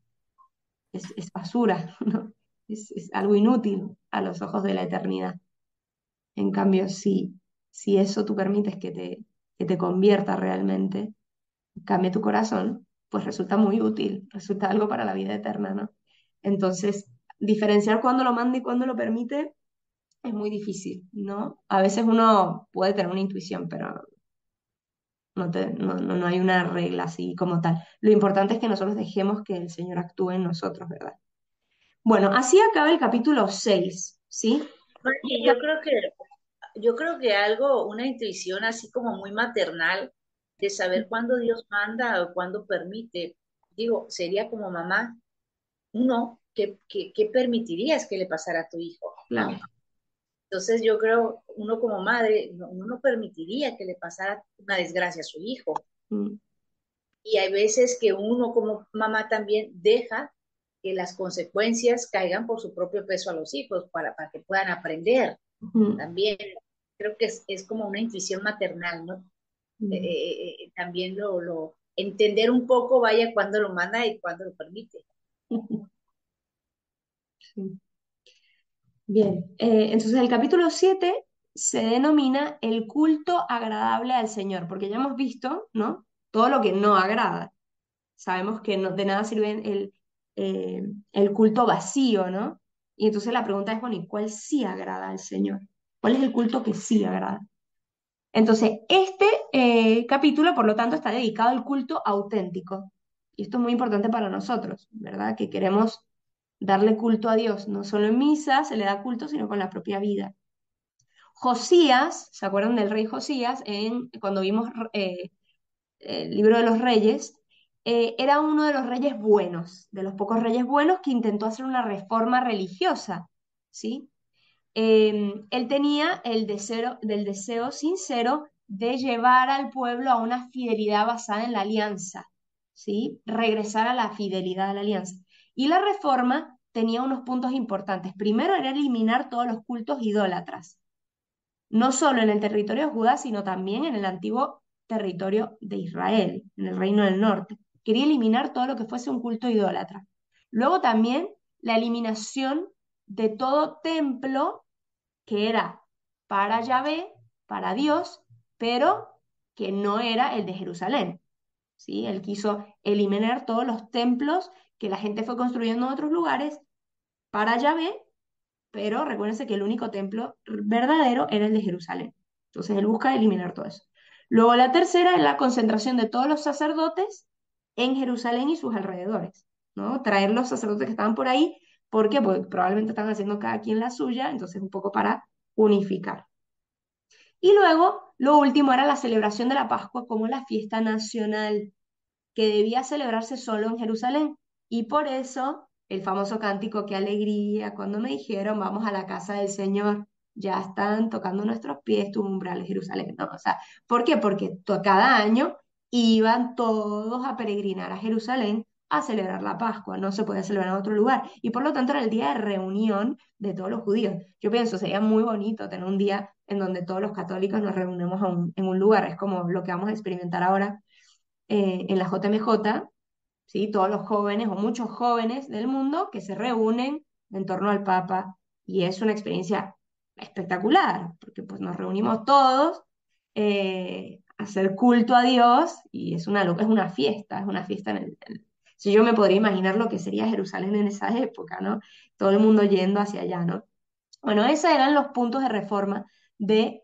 es basura, ¿no? Es algo inútil a los ojos de la eternidad. En cambio, si eso tú permites que te convierta realmente, cambie tu corazón, pues resulta muy útil, resulta algo para la vida eterna, ¿no? Entonces, diferenciar cuándo lo manda y cuándo lo permite es muy difícil, ¿no? A veces uno puede tener una intuición, pero no hay una regla así como tal. Lo importante es que nosotros dejemos que el Señor actúe en nosotros, ¿verdad? Bueno, así acaba el capítulo 6, ¿sí? Y yo creo que algo, una intuición así como muy maternal de saber cuándo Dios manda o cuándo permite, digo, sería como mamá, uno, ¿qué permitirías que le pasara a tu hijo? Claro. ¿No? Entonces yo creo, uno como madre, uno no permitiría que le pasara una desgracia a su hijo. Mm, Y hay veces que uno como mamá también deja que las consecuencias caigan por su propio peso a los hijos para que puedan aprender. mm, También creo que es como una intuición maternal, ¿no? mm. También entender un poco, vaya, cuando lo manda y cuando lo permite. Sí. Bien, entonces el capítulo 7 se denomina el culto agradable al Señor, porque ya hemos visto, ¿no? Todo lo que no agrada. Sabemos que de nada sirve el culto vacío, ¿no? Y entonces la pregunta es, bueno, ¿y cuál sí agrada al Señor? ¿Cuál es el culto que sí agrada? Entonces, este capítulo, por lo tanto, está dedicado al culto auténtico. Y esto es muy importante para nosotros, ¿verdad? Que queremos darle culto a Dios, no solo en misa se le da culto, sino con la propia vida. Josías, ¿se acuerdan del rey Josías? Cuando vimos el libro de los reyes, era uno de los reyes buenos, de los pocos reyes buenos que intentó hacer una reforma religiosa, ¿sí? Él tenía del deseo sincero de llevar al pueblo a una fidelidad basada en la alianza, ¿sí? Regresar a la fidelidad a la alianza. Y la reforma tenía unos puntos importantes. Primero era eliminar todos los cultos idólatras, no solo en el territorio de Judá, sino también en el antiguo territorio de Israel, en el reino del norte. Quería eliminar todo lo que fuese un culto idólatra. Luego también la eliminación de todo templo que era para Yahvé, para Dios, pero que no era el de Jerusalén. ¿Sí? Él quiso eliminar todos los templos que la gente fue construyendo en otros lugares para Yahvé, pero recuérdense que el único templo verdadero era el de Jerusalén. Entonces él busca eliminar todo eso. Luego la tercera es la concentración de todos los sacerdotes en Jerusalén y sus alrededores, ¿no? Traer los sacerdotes que estaban por ahí, ¿por qué? Porque probablemente están haciendo cada quien la suya, entonces un poco para unificar. Y luego, lo último era la celebración de la Pascua como la fiesta nacional, que debía celebrarse solo en Jerusalén. Y por eso el famoso cántico, qué alegría, cuando me dijeron, vamos a la casa del Señor, ya están tocando nuestros pies tus umbrales, Jerusalén. No, o sea, ¿por qué? Porque cada año iban todos a peregrinar a Jerusalén a celebrar la Pascua, no se podía celebrar en otro lugar. Y por lo tanto era el día de reunión de todos los judíos. Yo pienso, sería muy bonito tener un día en donde todos los católicos nos reunimos en un lugar. Es como lo que vamos a experimentar ahora en la JMJ, ¿sí? Todos los jóvenes o muchos jóvenes del mundo que se reúnen en torno al Papa y es una experiencia espectacular, porque pues nos reunimos todos a hacer culto a Dios y es una fiesta si yo me podría imaginar lo que sería Jerusalén en esa época, ¿no? Todo el mundo yendo hacia allá, ¿no? Bueno, esos eran los puntos de reforma de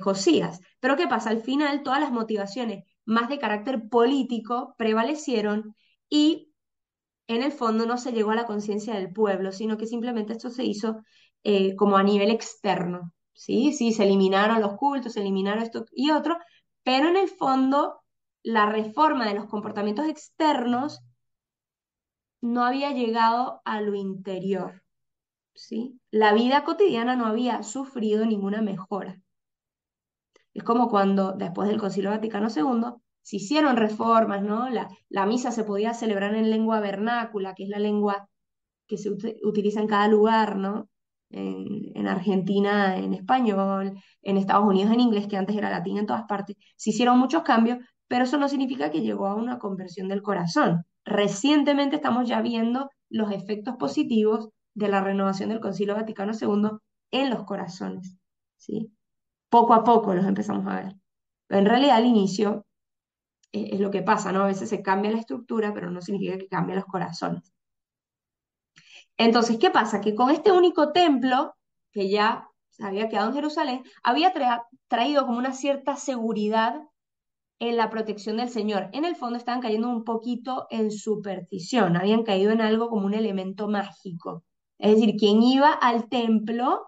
Josías. Pero ¿qué pasa? Al final todas las motivaciones más de carácter político prevalecieron y en el fondo no se llegó a la conciencia del pueblo, sino que simplemente esto se hizo como a nivel externo. ¿Sí? Sí, se eliminaron los cultos, se eliminaron esto y otro, pero en el fondo la reforma de los comportamientos externos no había llegado a lo interior. ¿Sí? La vida cotidiana no había sufrido ninguna mejora. Es como cuando después del Concilio Vaticano II se hicieron reformas, ¿no? La misa se podía celebrar en lengua vernácula, que es la lengua que se utiliza en cada lugar, ¿no? En Argentina en español, en Estados Unidos en inglés, que antes era latín en todas partes. Se hicieron muchos cambios, pero eso no significa que llegó a una conversión del corazón. Recientemente estamos ya viendo los efectos positivos de la renovación del Concilio Vaticano II en los corazones, ¿sí? Poco a poco los empezamos a ver. Pero en realidad al inicio es lo que pasa, ¿no? A veces se cambia la estructura, pero no significa que cambien los corazones. Entonces, ¿qué pasa? Que con este único templo, que ya se había quedado en Jerusalén, había traído como una cierta seguridad en la protección del Señor. En el fondo estaban cayendo un poquito en superstición, habían caído en algo como un elemento mágico. Es decir, quien iba al templo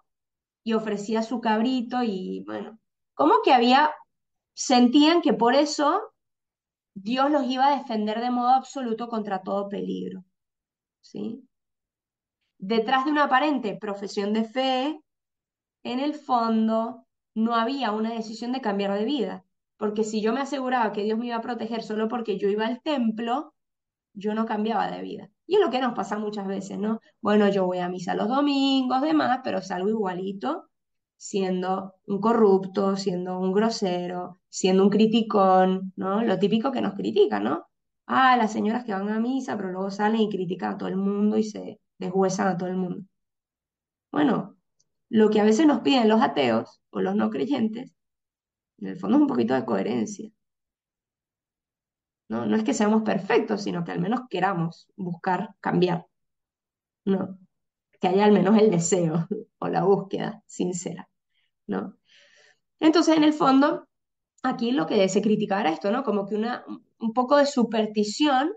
y ofrecía su cabrito y bueno, como que sentían que por eso Dios los iba a defender de modo absoluto contra todo peligro, ¿sí? Detrás de una aparente profesión de fe, en el fondo no había una decisión de cambiar de vida, porque si yo me aseguraba que Dios me iba a proteger solo porque yo iba al templo, yo no cambiaba de vida. Y es lo que nos pasa muchas veces, ¿no? Bueno, yo voy a misa los domingos, demás, pero salgo igualito, siendo un corrupto, siendo un grosero, siendo un criticón, ¿no? Lo típico que nos critican, ¿no? Ah, las señoras que van a misa, pero luego salen y critican a todo el mundo y se deshuesan a todo el mundo. Bueno, lo que a veces nos piden los ateos o los no creyentes, en el fondo es un poquito de coherencia, ¿no? No es que seamos perfectos, sino que al menos queramos buscar cambiar, ¿no? Que haya al menos el deseo o la búsqueda sincera, ¿no? Entonces, en el fondo, aquí lo que se criticaba era esto, ¿no? Como que un poco de superstición,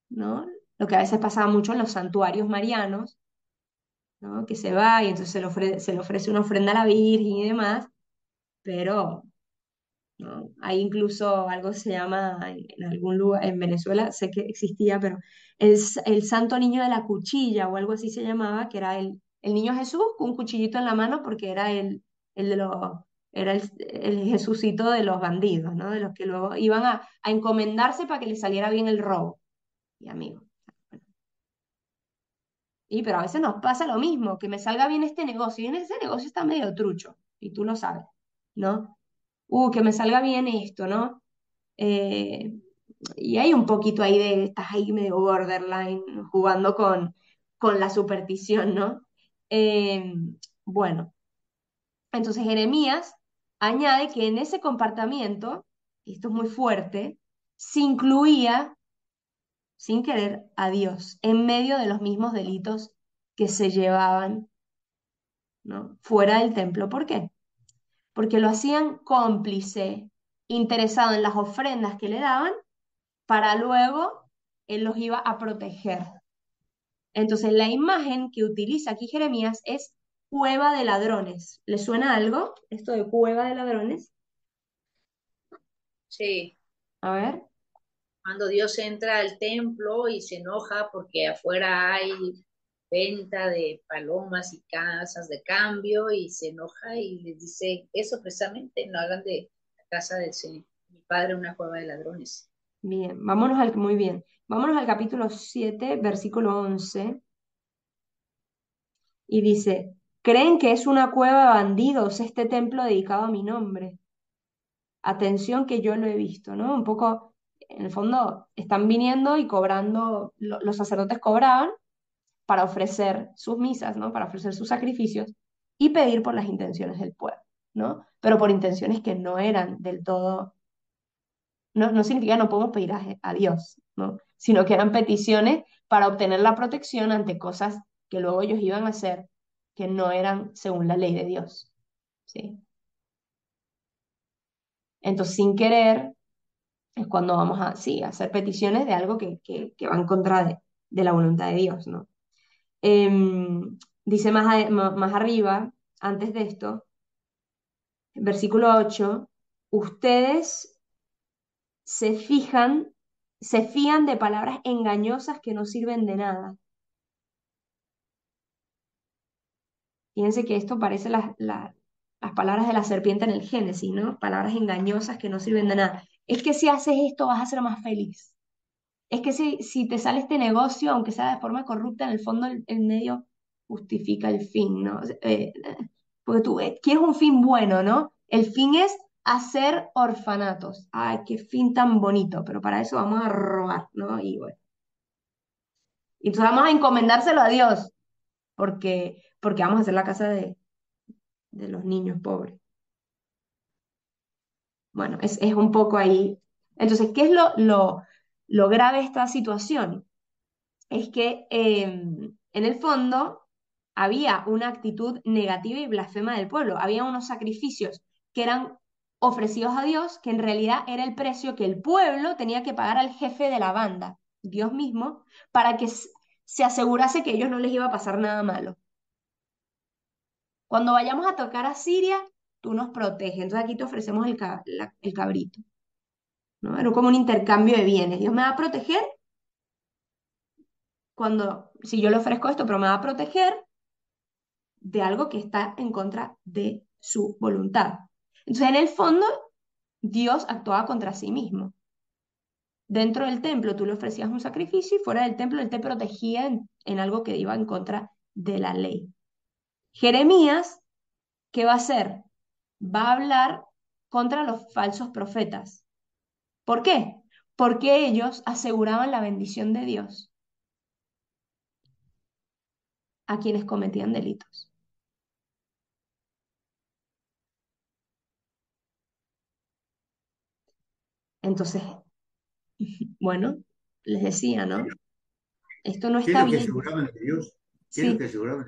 ¿no? lo que a veces pasaba mucho en los santuarios marianos, ¿no? Que se va y entonces se le ofrece una ofrenda a la Virgen y demás, pero ¿no? Hay incluso algo que se llama en algún lugar, en Venezuela sé que existía, pero el Santo Niño de la Cuchilla o algo así se llamaba, que era el niño Jesús con un cuchillito en la mano porque era el de los, era el Jesucito de los bandidos, ¿no? De los que luego iban a encomendarse para que les saliera bien el robo. Y amigo. Y pero a veces nos pasa lo mismo, que me salga bien este negocio, y en ese negocio está medio trucho, y tú lo sabes, ¿no? Que me salga bien esto, ¿no? Eh, y hay un poquito ahí de, estás ahí medio borderline, jugando con la superstición, ¿no? Eh, bueno, entonces Jeremías añade que en ese comportamiento, y esto es muy fuerte, se incluía, sin querer, a Dios en medio de los mismos delitos que se llevaban, ¿no? Fuera del templo. ¿Por qué? Porque lo hacían cómplice, interesado en las ofrendas que le daban para luego él los iba a proteger. Entonces, la imagen que utiliza aquí Jeremías es cueva de ladrones. ¿Le suena algo esto de cueva de ladrones? Sí, A ver. cuando Dios entra al templo y se enoja porque afuera hay venta de palomas y casas de cambio y se enoja y les dice eso precisamente, no hagan de la casa de mi padre una cueva de ladrones. Bien, muy bien. Vámonos al capítulo 7, versículo 11, y dice, ¿creen que es una cueva de bandidos este templo dedicado a mi nombre? Atención que yo lo he visto, ¿no? Un poco, en el fondo, están viniendo y cobrando, los sacerdotes cobraban para ofrecer sus misas, ¿no? Para ofrecer sus sacrificios y pedir por las intenciones del pueblo, ¿no? Pero por intenciones que no eran del todo, no significa que no podemos pedir a Dios, ¿no? Sino que eran peticiones para obtener la protección ante cosas que luego ellos iban a hacer que no eran según la ley de Dios, ¿sí? Entonces, sin querer, es cuando vamos a, sí, a hacer peticiones de algo que va en contra de la voluntad de Dios, ¿no? Dice más arriba, antes de esto, versículo 8, ustedes se fijan, se fían de palabras engañosas que no sirven de nada. Fíjense que esto parece las palabras de la serpiente en el Génesis, ¿no? Palabras engañosas que no sirven de nada. Es que si haces esto vas a ser más feliz. Es que si te sale este negocio, aunque sea de forma corrupta, en el fondo el medio justifica el fin, ¿no? Porque tú quieres un fin bueno, ¿no? El fin es hacer orfanatos. Ay, qué fin tan bonito, pero para eso vamos a robar, ¿no? Y bueno, y entonces vamos a encomendárselo a Dios, porque vamos a hacer la casa de los niños pobres. Bueno, es un poco ahí. Entonces, ¿qué es lo grave de esta situación? Es que en el fondo había una actitud negativa y blasfema del pueblo. Había unos sacrificios que eran ofrecidos a Dios, que en realidad era el precio que el pueblo tenía que pagar al jefe de la banda, Dios mismo, para que se asegurase que a ellos no les iba a pasar nada malo. Cuando vayamos a tocar a Siria, tú nos proteges. Entonces aquí te ofrecemos el cabrito, ¿no? Era como un intercambio de bienes. Dios me va a proteger si yo le ofrezco esto, pero me va a proteger de algo que está en contra de su voluntad. Entonces, en el fondo, Dios actuaba contra sí mismo. Dentro del templo tú le ofrecías un sacrificio y fuera del templo él te protegía en algo que iba en contra de la ley. Jeremías, ¿qué va a hacer? Va a hablar contra los falsos profetas. ¿Por qué? Porque ellos aseguraban la bendición de Dios a quienes cometían delitos. Entonces, bueno, les decía, ¿no? Esto no ¿Qué es está lo que bien. aseguraban de Dios? ¿Qué es lo Sí, que aseguraban?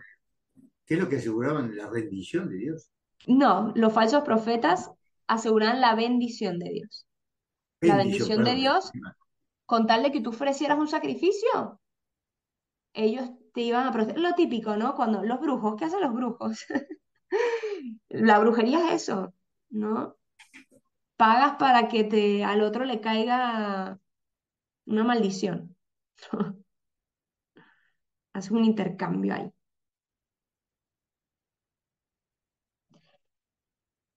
¿Qué es lo que aseguraban? La rendición de Dios. no, los falsos profetas aseguran la bendición de Dios. La Bendición, bendición de perdón. Dios con tal de que tú ofrecieras un sacrificio. ellos te iban a proteger. Lo típico, ¿no? Cuando los brujos, ¿qué hacen los brujos? La brujería es eso, ¿no? Pagas para que al otro le caiga una maldición. Haces un intercambio ahí.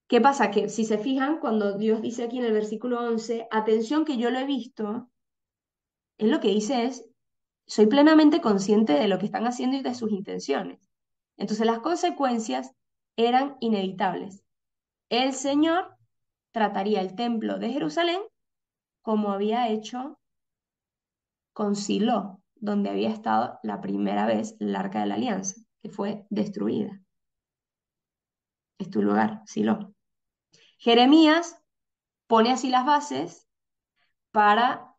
¿Qué pasa? Que si se fijan, cuando Dios dice aquí en el versículo 11, atención que yo lo he visto, él lo que dice es, soy plenamente consciente de lo que están haciendo y de sus intenciones. Entonces las consecuencias eran inevitables. El Señor trataría el templo de Jerusalén como había hecho con Silo, donde había estado la primera vez el Arca de la Alianza, que fue destruida. Es tu lugar, Silo. Jeremías pone así las bases para,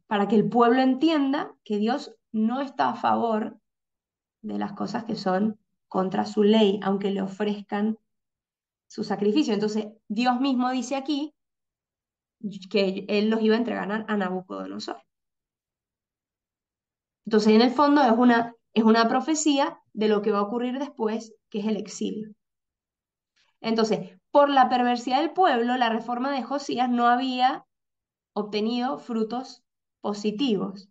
para que el pueblo entienda que Dios no está a favor de las cosas que son contra su ley, aunque le ofrezcan su sacrificio. Entonces, Dios mismo dice aquí que Él los iba a entregar a Nabucodonosor. Entonces, en el fondo es una profecía de lo que va a ocurrir después, que es el exilio. Entonces, por la perversidad del pueblo, la reforma de Josías no había obtenido frutos positivos,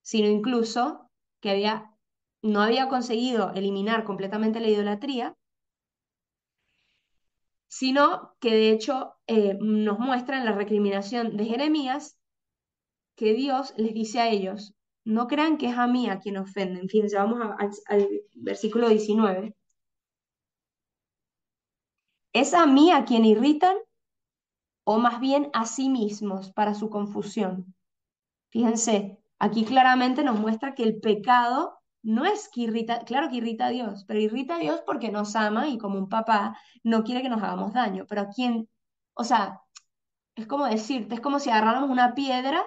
sino incluso que no había conseguido eliminar completamente la idolatría, sino que de hecho nos muestra en la recriminación de Jeremías que Dios les dice a ellos, no crean que es a mí a quien ofenden. Fíjense, vamos al versículo 19. ¿Es a mí a quien irritan o más bien a sí mismos para su confusión? Fíjense, aquí claramente nos muestra que el pecado no es que irrita, claro que irrita a Dios, pero irrita a Dios porque nos ama y como un papá no quiere que nos hagamos daño. Pero a quién, o sea, es como decirte, es como si agarráramos una piedra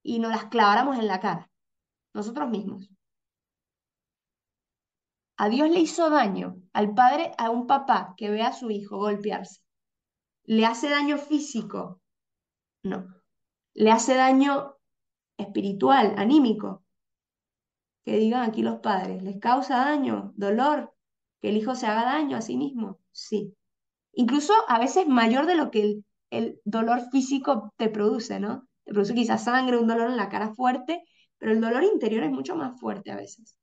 y nos las claváramos en la cara, nosotros mismos. A Dios le hizo daño, al padre, a un papá que ve a su hijo golpearse. ¿Le hace daño físico? No. ¿Le hace daño espiritual, anímico? Que digan aquí los padres, ¿les causa daño, dolor, que el hijo se haga daño a sí mismo? Sí. Incluso a veces mayor de lo que el dolor físico te produce, ¿no? Te produce quizás sangre, un dolor en la cara fuerte, pero el dolor interior es mucho más fuerte a veces.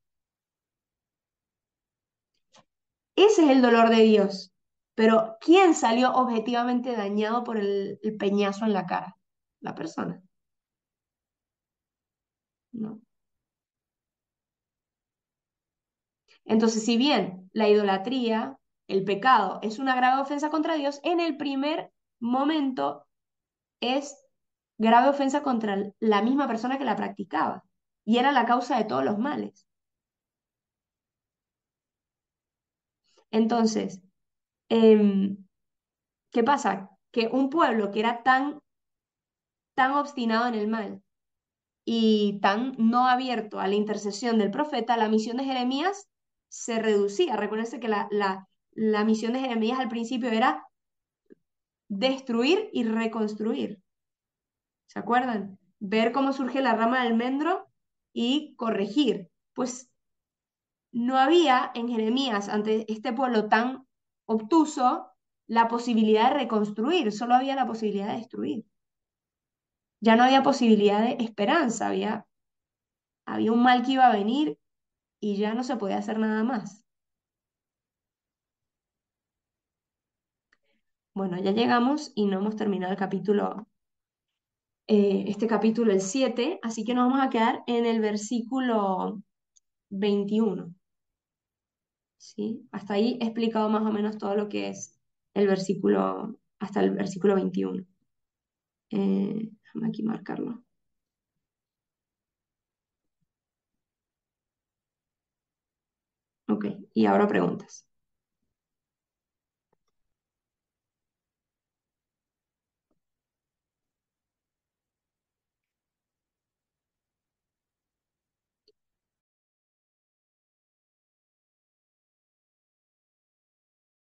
Ese es el dolor de Dios. Pero ¿quién salió objetivamente dañado por el peñazo en la cara? La persona. ¿No? Entonces, si bien la idolatría, el pecado, es una grave ofensa contra Dios, en el primer momento es grave ofensa contra la misma persona que la practicaba. Y era la causa de todos los males. Entonces, em, ¿qué pasa? Que un pueblo que era tan obstinado en el mal y tan no abierto a la intercesión del profeta, la misión de Jeremías se reducía. Recuérdense que la misión de Jeremías al principio era destruir y reconstruir. ¿Se acuerdan? Ver cómo surge la rama del almendro y corregir. Pues no había en Jeremías, ante este pueblo tan obtuso, la posibilidad de reconstruir, solo había la posibilidad de destruir. Ya no había posibilidad de esperanza, había un mal que iba a venir y ya no se podía hacer nada más. Bueno, ya llegamos y no hemos terminado el capítulo, este capítulo, el 7, así que nos vamos a quedar en el versículo 21. ¿Sí? Hasta ahí he explicado más o menos todo lo que es el versículo, hasta el versículo 21. Déjame aquí marcarlo. Ok, y ahora preguntas.